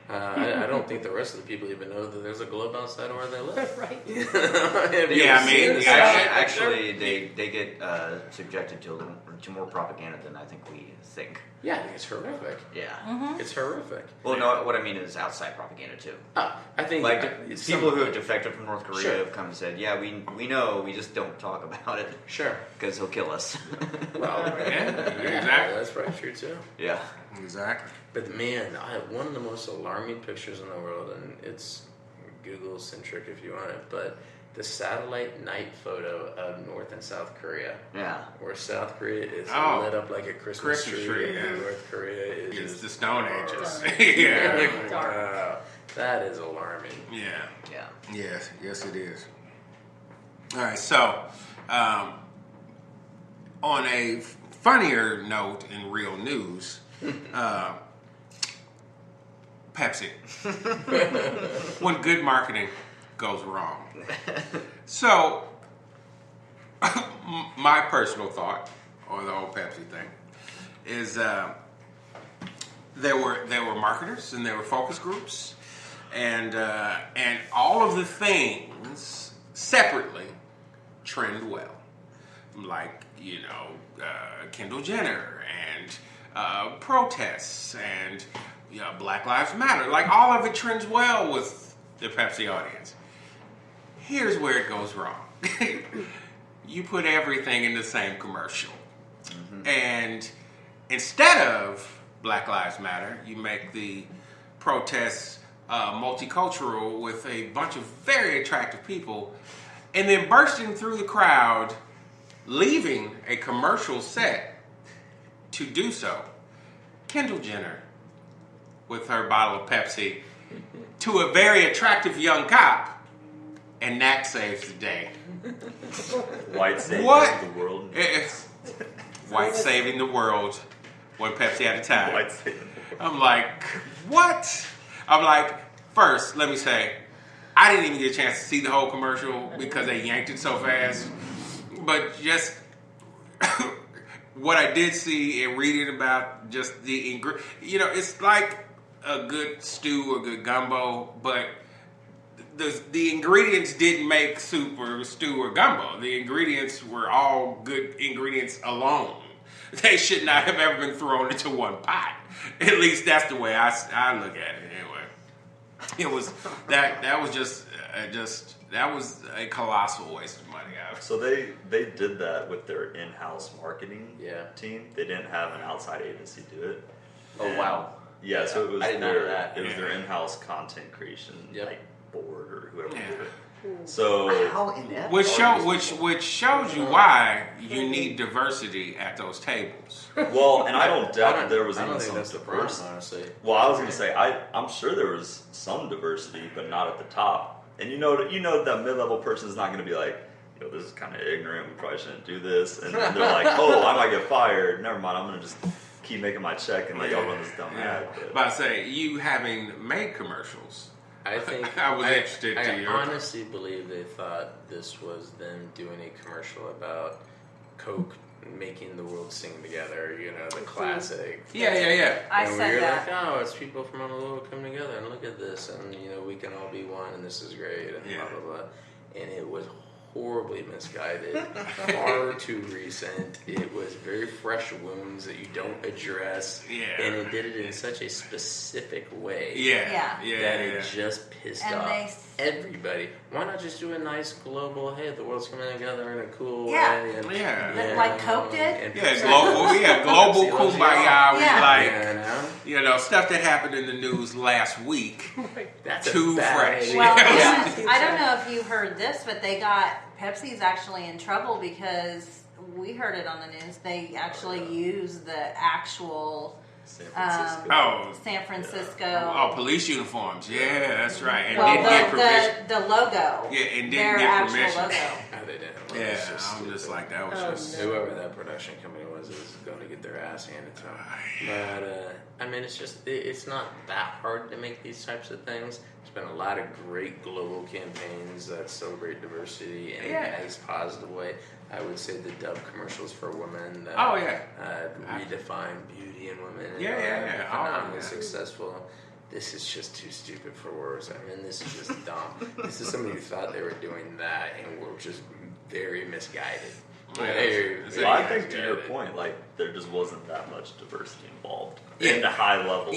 I don't think the rest of the people even know that there's a globe outside of where they live. Right. Yeah, I mean, Actually, they get subjected to more propaganda than I think we think. Yeah, I think it's horrific. Yeah. It's horrific. Well, no, what I mean is outside propaganda too. I think Like it's people who have defected from North Korea Sure. have come and said, "Yeah, we know, we just don't talk about it Sure. because he'll kill us." Well, Yeah, exactly. That's probably true too. Yeah. Exactly. But man, I have one of the most alarming pictures in the world, and it's Google centric if you want it, but the satellite night photo of North and South Korea. Yeah. Where South Korea is Oh. lit up like a Christmas tree, and yeah. North Korea is It's just the Stone Ages. Dark. Yeah. Wow. That is alarming. Yeah. Yeah. Yes, it is. All right, so on a funnier note in real news, Pepsi. When good marketing goes wrong. So, my personal thought on the whole Pepsi thing is there were marketers and there were focus groups and all of the things separately trend well, like Kendall Jenner and protests and Black Lives Matter. Like, all of it trends well with the Pepsi audience. Here's where it goes wrong. You put everything in the same commercial. Mm-hmm. And instead of Black Lives Matter, you make the protests multicultural with a bunch of very attractive people, and then bursting through the crowd, leaving a commercial set to do so, Kendall Jenner with her bottle of Pepsi to a very attractive young cop and that saves the day. White saving What? the world. White saving the world, one Pepsi at a time. White saving the world. I'm like, what? I'm like, first, let me say, I didn't even get a chance to see the whole commercial because they yanked it so fast. But just what I did see and reading about just the it's like a good stew or good gumbo, but the ingredients didn't make soup or stew or gumbo. The ingredients were all good ingredients alone. They should not have ever been thrown into one pot. At least that's the way I look at it anyway. It was that was just that was a colossal waste of money. So they did that with their in-house marketing Yeah. team. They didn't have an outside agency do it. Oh, And- wow. Yeah, so it was I didn't know their that. it was Yeah. their in-house content creation Yep. board or whoever Yeah. did it. So How inept Which are these people? which shows you why you need diversity at those tables. well, and I don't doubt that there was I don't even think some that's the problem, diversity. honestly. Well, I was going to say I'm sure there was some diversity, but not at the top. And you know that mid-level person is not going to be like, this is kind of ignorant. We probably shouldn't do this. And then they're like, oh, I might get fired. Never mind. I'm going to just keep making my check and let y'all run this dumb ad. But I say you having made commercials. I think I was interested to I hear. honestly believe they thought this was them doing a commercial about Coke making the world sing together. The classic. Yeah. I And said we're that. like, oh, it's people from all over the world coming together, and look at this, and we can all be one, and this is great, and Yeah. blah blah blah. And it was horribly misguided, far too recent. It was very fresh wounds that you don't address, Yeah. and it did it in such a specific way. Yeah. That it just pissed And off everybody. Why not just do a nice global, hey, the world's coming together in a cool Yeah. way? And, Yeah. Like Coke did? and Yeah, Pepsi- global Pepsi loves kumbaya. We Yeah. like, you stuff that happened in the news last week. That's Too a bad fresh. idea. Well, Yeah. I don't know if you heard this, but Pepsi's actually in trouble because we heard it on the news. They actually use the actual San Francisco. San Francisco. Oh, police uniforms. Yeah, that's right. And well, didn't get permission. the logo. Yeah, and didn't their get actual permission. logo. Oh, they didn't. Well, Yeah, it's just I'm just stupid. like, that was Oh, just... no. Whoever that production company was is going to get their ass handed to them. But it's not that hard to make these types of things. There's been a lot of great global campaigns that celebrate diversity in a nice, positive way. I would say the Dove commercials for women that redefine beauty in women. and Yeah. are phenomenally successful. This is just too stupid for words. This is just dumb. This is somebody who thought they were doing that and were just very misguided. Well, I think to your point, there just wasn't that much diversity involved in the high levels.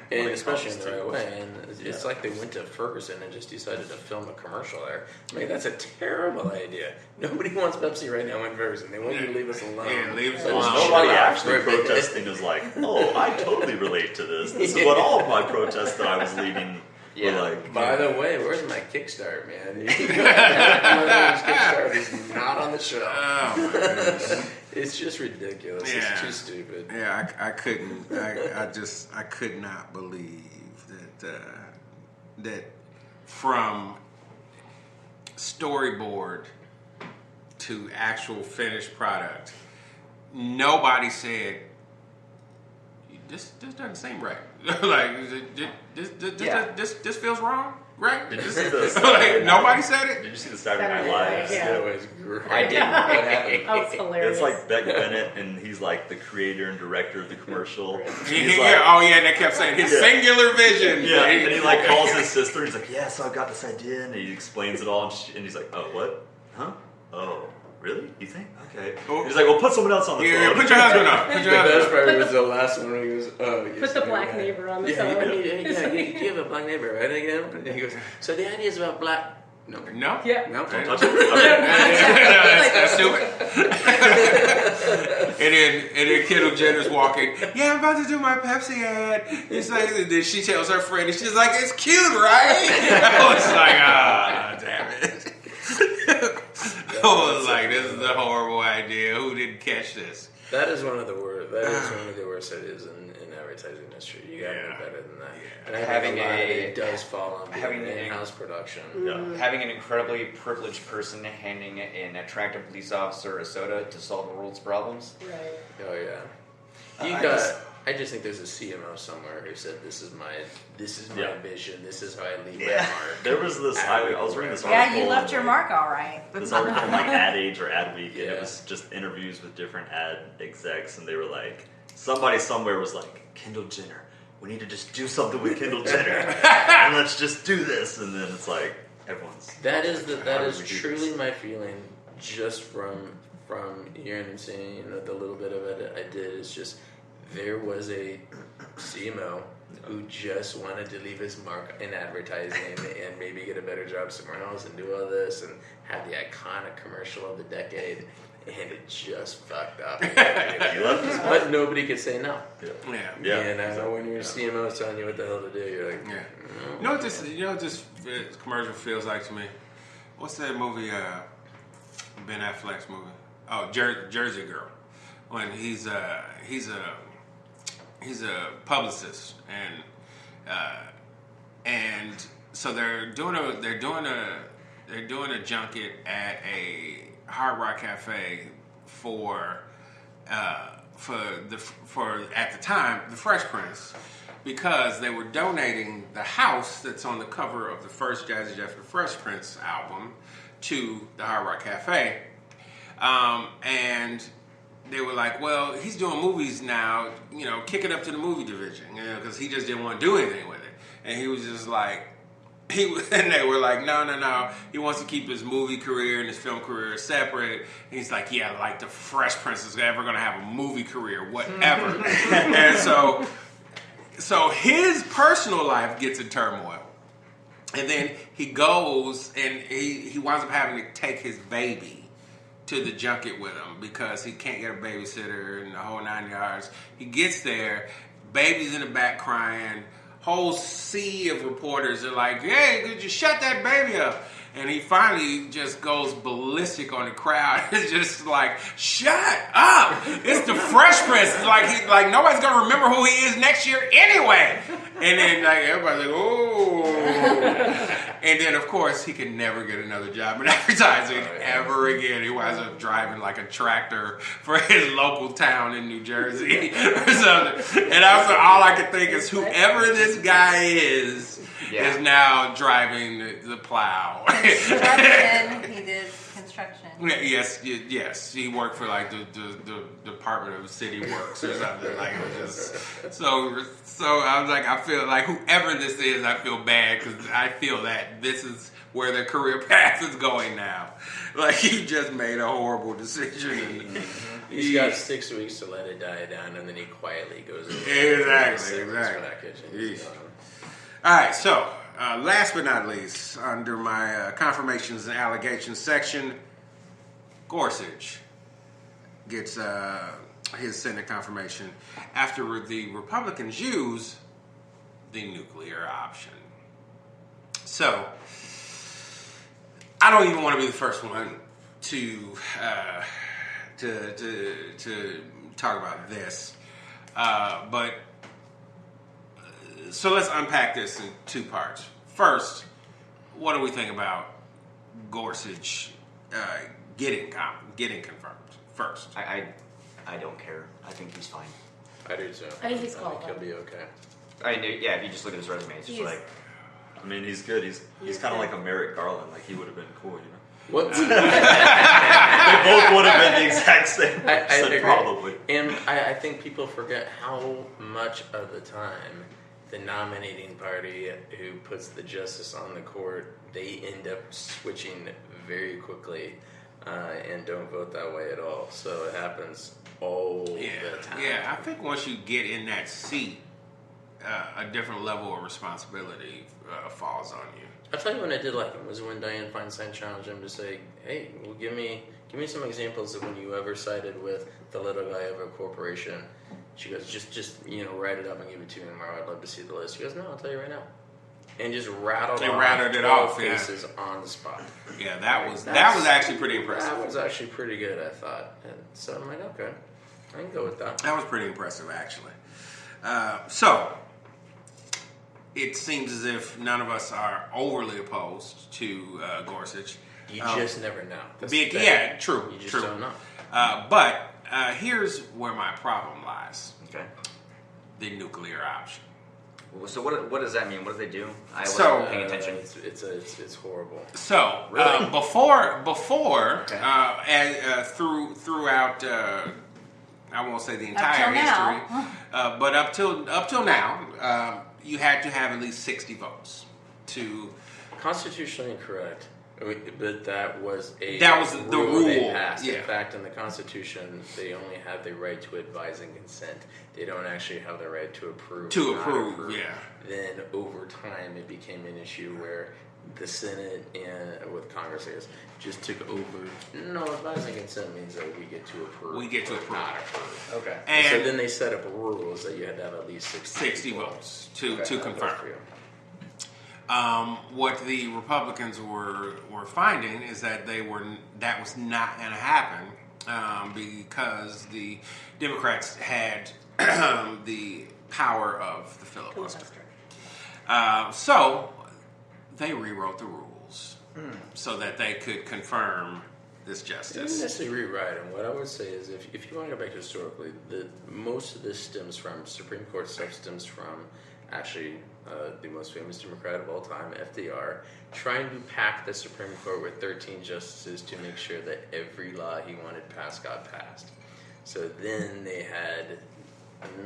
And especially in the right way. And it's like they went to Ferguson and just decided to film a commercial there. That's a terrible idea. Nobody wants Pepsi right now in Ferguson. They want you to leave us alone. Yeah, leave us There's alone. nobody actually protesting is like, oh, I totally relate to this. This is what all of my protests that I was leading were like. By the way, where's my Kickstart, man? Kickstart is not on the show. Oh, my goodness. It's just ridiculous. Yeah. It's too stupid. Yeah, I couldn't. I could not believe that from storyboard to actual finished product, nobody said this doesn't seem right. This feels wrong, right? Did you see the nobody said it. Did you see the Saturday Night Live? Yeah. It was great. I didn't. What happened? Oh, it's hilarious. It's like Beck Bennett, and he's like the creator and director of the commercial. He's They kept saying his singular vision. Yeah, and he like calls his sister. He's like, "Yeah, so I got this idea," and he explains it all, and he's like, "Oh, what? Huh? Oh, really? You think? Okay." Oh. He's like, "Well, put someone else on the Yeah, phone." put your husband on. Put The your best husband on. part was the last one where he goes, oh, yes, Put the black neighbor on the yeah, phone. you have a black neighbor, right? And he goes, so the idea is about black... No. No? Yeah. No? Don't touch it. That's stupid. and then Kendall Jenner's walking. Yeah, I'm about to do my Pepsi ad. It's like, then she tells her friend, and she's like, "It's cute, right?" I was like, damn it. I was like, this is a horrible idea. Who didn't catch this? That is one of the worst. That is one of the worst ideas in everything. advertising industry. You got to know better than that. Yeah. And I think a lot of it does fall on having being in-house production. Having an incredibly privileged person handing an attractive police officer a soda to solve the world's problems. Right. Oh yeah. I just think there's a CMO somewhere who said, "This is my vision. This is how I leave my mark." There was this. I was reading this article. Yeah, you left your mark all right. This article from like Ad Age or Ad Week, and it was just interviews with different ad execs, and they were like, somebody somewhere was like, Kendall Jenner, we need to just do something with Kendall Jenner, and let's just do this, and then it's like everyone's. That is truly my feeling, just from hearing and seeing the little bit of it I did. Is just there was a CMO who just wanted to leave his mark in advertising and maybe get a better job somewhere else and do all this and have the iconic commercial of the decade, and it just fucked up. But nobody could say no. Yeah. And when your CMO is telling you what the hell to do, you're like, You know what this commercial feels like to me? What's that movie? Ben Affleck's movie. Oh, Jersey Girl. When he's a publicist, and so they're doing a junket at a Hard Rock Cafe for at the time the Fresh Prince, because they were donating the house that's on the cover of the first Jazzy Jeff the Fresh Prince album to the Hard Rock Cafe, and they were like, well, he's doing movies now, kick it up to the movie division, because he just didn't want to do anything with it. And he was just like, and they were like, no, he wants to keep his movie career and his film career separate. And he's like, yeah, like the Fresh Prince is ever going to have a movie career, whatever. And so his personal life gets in turmoil. And then he goes and he winds up having to take his baby to the junket with him because he can't get a babysitter and the whole 9 yards. He gets there, baby's in the back crying, whole sea of reporters are like, hey, could you shut that baby up? And he finally just goes ballistic on the crowd. It's just like, shut up! It's the Fresh Prince. It's like nobody's gonna remember who he is next year anyway. And then everybody's like, oh. And then of course he can never get another job in advertising ever again. He winds up driving like a tractor for his local town in New Jersey or something. And all I could think is whoever this guy is now driving the plow. Construction. He did construction. Yes. He worked for like the Department of City Works or something. Like it was just so. I was like, I feel like whoever this is, I feel bad because I feel that this is where their career path is going now. Like he just made a horrible decision. He's got 6 weeks to let it die down, and then he quietly goes. Exactly. All right, so last but not least, under my confirmations and allegations section, Gorsuch gets his Senate confirmation after the Republicans use the nuclear option. So, I don't even want to be the first one to talk about this, but. So let's unpack this in two parts. First, what do we think about Gorsuch getting confirmed? First, I don't care. I think he's fine. I do too. I think he's I think qualified. he'll be okay. If you just look at his resume, it's just like. I mean, he's good. He's kind of like a Merrick Garland. Like he would have been cool, What? They both would have been the exact same person, probably. And I think people forget how much of the time the nominating party who puts the justice on the court, they end up switching very quickly and don't vote that way at all. So it happens all the time. Yeah, I think once you get in that seat, a different level of responsibility falls on you. I'll tell you when I did like him was when Dianne Feinstein challenged him to say, hey, well, give me some examples of when you ever sided with the little guy of a corporation. She goes, just write it up and give it to me tomorrow. I'd love to see the list. She goes, no, I'll tell you right now. And just rattled it off cases on the spot. Yeah, that was actually pretty impressive. That was actually pretty good, I thought. And so I'm like, okay, I can go with that. That was pretty impressive, actually. So it seems as if none of us are overly opposed to Gorsuch. You just never know. That's True. You just don't know. But here's where my problem lies. Okay. The nuclear option. So what does that mean? What do they do? I So- wasn't paying attention. It's horrible. So Really? before Okay. throughout I won't say the entire Up till history, now. but up till now, you had to have at least 60 votes to. Constitutionally incorrect, but that was the the rule they rule, passed. yeah. In fact, in the Constitution, they only have the right to advise and consent. They don't actually have the right to approve. To or not approve, yeah. Then over time, it became an issue where the Senate and with Congress, I guess, just took over. No, advise and consent means that we get to approve. We get to or approve. not approve. Okay. And so And then they set up rules that you had to have at least 60 votes to Okay, confirm. good for you. What the Republicans were finding is that that was not going to happen because the Democrats had the power of the filibuster. So they rewrote the rules so that they could confirm this They didn't justice. necessarily rewrite them. What I would say is, if you want to go back historically, most of this stems from Supreme Court stuff stems from actually the most famous Democrat of all time, FDR, trying to pack the Supreme Court with 13 justices to make sure that every law he wanted passed got passed. So then they had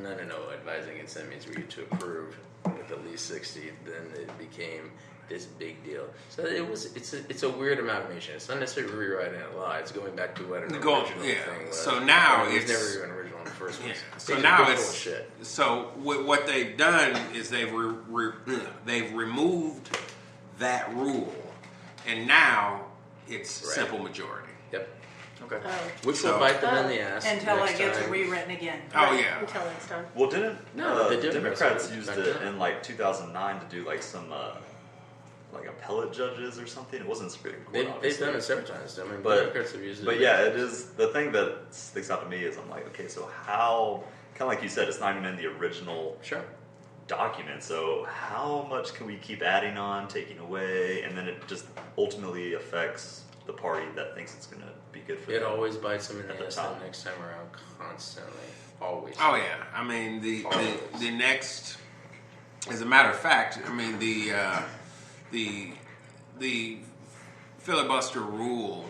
no, advising consent means we get to approve with at least 60. Then it became this big deal. So it's a weird amalgamation. It's not necessarily rewriting a law. It's going back to what an original thing was. So now it was it's never even original in the first place. Yeah. So These now are it's bullshit. so what they've done is they've removed that rule, and now it's Right. simple majority. Yep. Okay. Which So- will bite them in the ass Until next it gets time. rewritten again. Oh yeah. Until next time. Well, didn't No, the Democrats Democrats used back it then. in like 2009 to do like some like appellate judges or something? It wasn't Supreme Court. They've obviously. done it several times. I mean, But- Democrats have used it. But yeah, it is the thing that sticks out to me is I'm like, okay, so how? Kind of like you said, it's not even in the original Sure. document. So how much can we keep adding on, taking away, and then it just ultimately affects the party that thinks it's going to be good for It them. always bites them in At the the ass top. the next time around, constantly. Always. Oh yeah. I mean the next, as a matter of fact, I mean the filibuster rule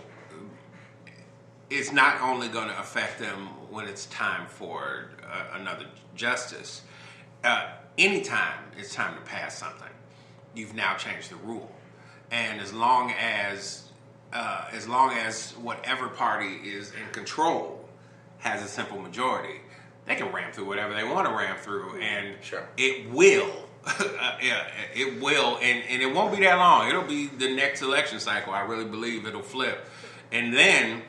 is not only going to affect them when it's time for another justice. Anytime it's time to pass something, you've now changed the rule, and as long as whatever party is in control has a simple majority, they can ram through whatever they want to ram through, and Sure. it will. It will, and it won't be that long. It'll be the next election cycle. I really believe it'll flip, and then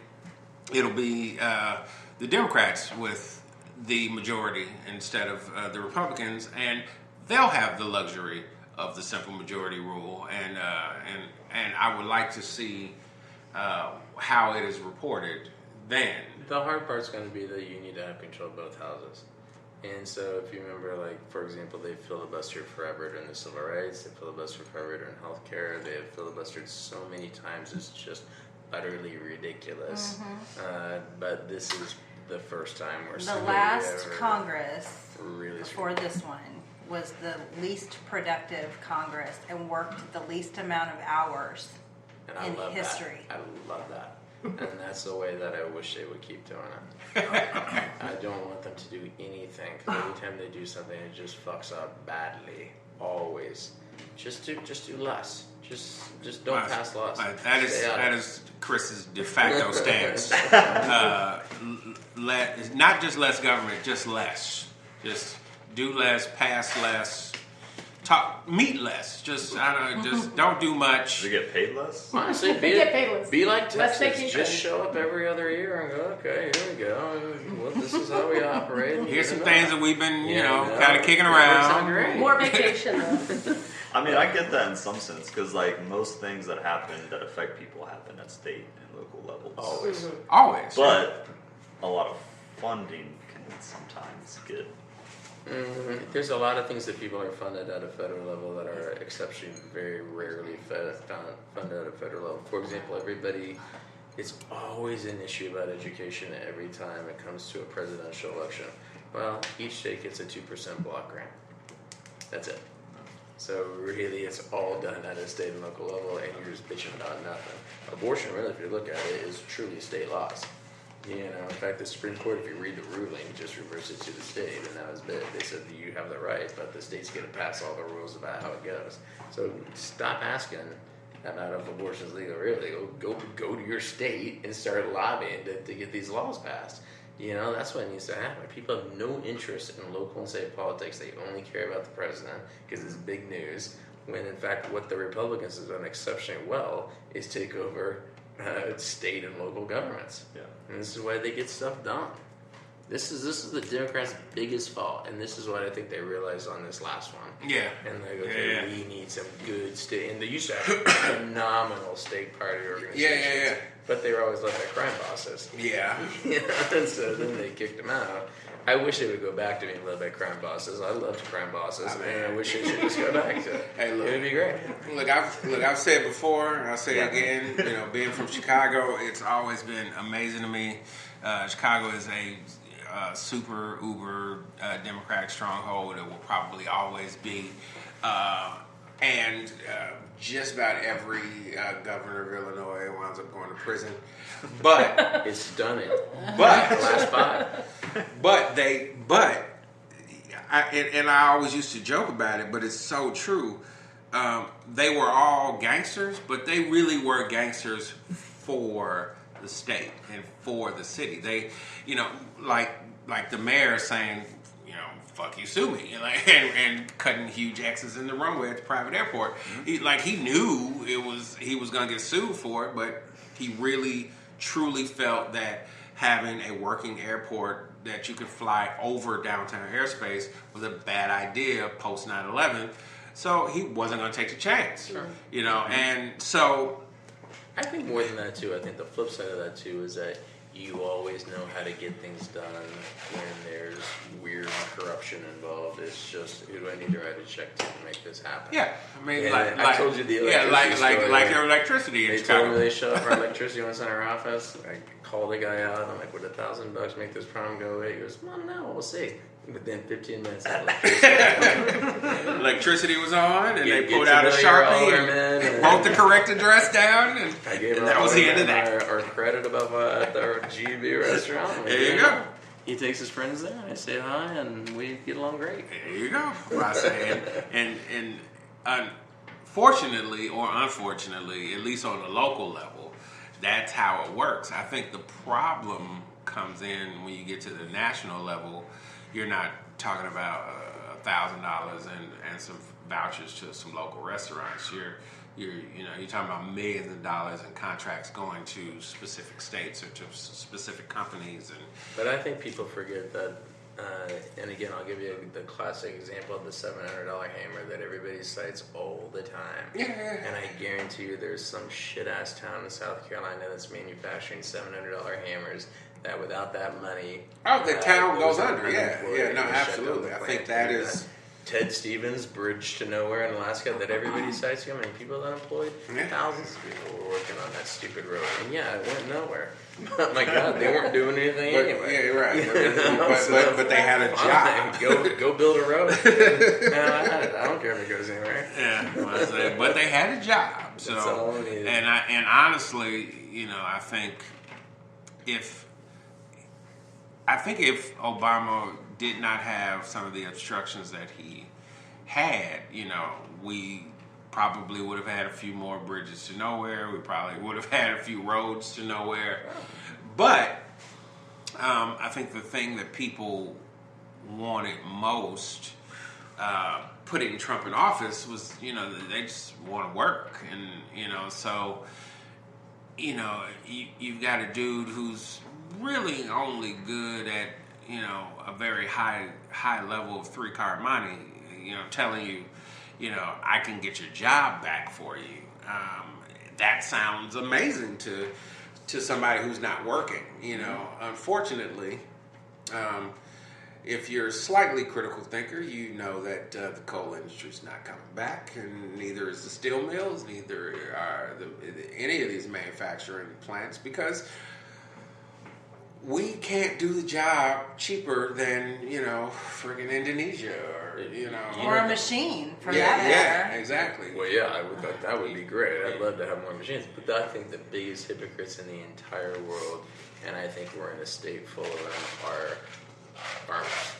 it'll be the Democrats with the majority instead of the Republicans, and they'll have the luxury of the simple majority rule. And I would like to see how it is reported then. The hard part's going to be that you need to have control of both houses. And so if you remember, like, for example, they filibustered forever during the civil rights, they filibustered forever during healthcare, they have filibustered so many times, it's just utterly ridiculous. But this is the first time where The somebody last ever Congress really before this one was the least productive Congress and worked the least amount of hours and I in love history. That. I love that. And that's the way that I wish they would keep doing it. I don't want them to do anything. 'Cause every time they do something, it just fucks up badly. Always. Just do less. Just don't pass laws. That is Chris's de facto stance. Not just less government, just less. Just do less, pass less, meet less. Just don't do much. Do they get paid less? Honestly, Get paid less. be like Less Texas. vacation. Just show up every other year and go, okay, here we go. Well, this is how we operate. Here's some things that we've been, Yeah, kind of kicking that works out around. great. More vacation though. I mean, I get that in some sense because, like, most things that happen that affect people happen at state and local levels. Always. But a lot of funding can sometimes get There's a lot of things that people are funded at a federal level that are exceptionally very rarely funded at a federal level. For example, it's always an issue about education every time it comes to a presidential election. Well, each state gets a 2% block grant. That's it. So really, it's all done at a state and local level, and you're just bitching about nothing. Abortion, really, if you look at it, is truly state laws. In fact, the Supreme Court, if you read the ruling, just reversed it to the state, and that was it. They said that you have the right, but the state's going to pass all the rules about how it goes. So stop asking about if abortion is legal. Really, go to your state and start lobbying to get these laws passed. That's what needs to happen. People have no interest in local and state politics. They only care about the president because it's big news. When in fact, what the Republicans have done exceptionally well is take over state and local governments. Yeah. And this is why they get stuff done. This is the Democrats' biggest fault, and this is what I think they realized on this last one. Yeah. And they go, okay, we need some good state, and they used to have phenomenal state party organizations. Yeah. But they were always led by crime bosses. Yeah. And so then they kicked them out. I wish they would go back to being led by crime bosses. I loved crime bosses, and I wish they should just go back to it. Hey, look, it would be great. Look, I've said before, and I'll say it again. Being from Chicago, it's always been amazing to me. Chicago is a super uber Democratic stronghold. It will probably always be, and just about every governor of Illinois winds up going to prison. But it's stunning. But the last 5. And I always used to joke about it, but it's so true. They were all gangsters, but they really were gangsters for the state and for the city. They, like the mayor saying, fuck you, sue me, and cutting huge X's in the runway at the private airport. He knew he was going to get sued for it, but he really truly felt that having a working airport that you could fly over downtown airspace was a bad idea post 9/11. So he wasn't going to take the chance, and so I think more than that too. I think the flip side of that too is that you always know how to get things done when there's weird corruption involved. It's just, who do I need to write a check to make this happen? Yeah, I mean, I told you the electricity story. like their electricity in They Chicago. told me they shut off our electricity once in our office. I called the guy out. I'm like, would $1,000 make this problem go away? He goes, well, no, we'll see. Within 15 minutes, electricity was on, and they pulled out a Sharpie and wrote the correct address down, and that was the end of that. Our credit above at our GB restaurant. There you go. He takes his friends there, and I say hi, and we get along great. There you go. Well, I say, and unfortunately, or unfortunately, at least on the local level, that's how it works. I think the problem comes in when you get to the national level. You're not talking about $1,000 and some vouchers to some local restaurants. You're talking about millions of dollars in contracts going to specific states or to specific companies. But I think people forget that. And again, I'll give you the classic example of the $700 hammer that everybody cites all the time. Yeah. And I guarantee you, there's some shit ass town in South Carolina that's manufacturing $700 hammers. That without that money, the town goes under. Yeah, no, absolutely. I think that is Ted Stevens' bridge to nowhere in Alaska that everybody cites. How many people unemployed? Yeah. Thousands of people were working on that stupid road, and it went nowhere. Oh my God, they weren't doing anything anyway. Yeah, you're right. But they had a job. Go build a road. I don't care if it goes anywhere. Yeah, but they had a job. So, that's all we needed. And honestly, I think if Obama did not have some of the obstructions that he had, we probably would have had a few more bridges to nowhere. We probably would have had a few roads to nowhere. But I think the thing that people wanted most putting Trump in office was, they just want to work. And, so, you've got a dude who's really only good at, a very high level of 3-card money, telling you, I can get your job back for you. That sounds amazing to somebody who's not working. Unfortunately, if you're a slightly critical thinker, you know that the coal industry's not coming back, and neither is the steel mills, neither are any of these manufacturing plants, because we can't do the job cheaper than, friggin' Indonesia or a machine for that matter. Yeah, exactly. Well, yeah, I would think that would be great. I'd love to have more machines. But I think the biggest hypocrites in the entire world, and I think we're in a state full of them, are farmers.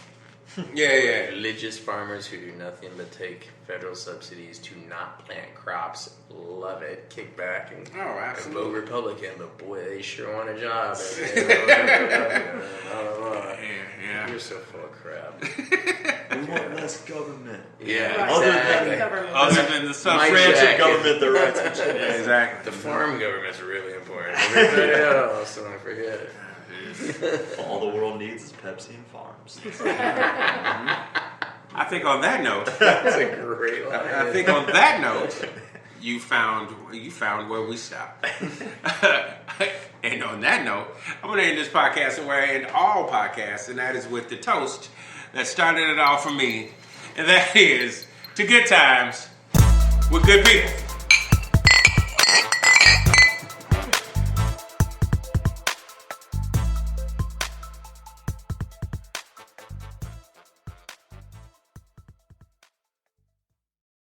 Yeah. Religious farmers who do nothing but take federal subsidies to not plant crops. Love it. Kick back and absolutely. vote Republican. But boy, they sure want a job. Yeah. You're so full of crap. We want less government. Yeah, Right. Other than the My Branch jacket. of government that writes the checks. Exactly. The farm government's really important. Everybody else, don't forget it. All the world needs is Pepsi and farms. I think on that note, That's a great line. I think on that note, you found where we stop. And on that note, I'm going to end this podcast and where I end all podcasts, and that is with the toast that started it all for me, and that is to good times with good people.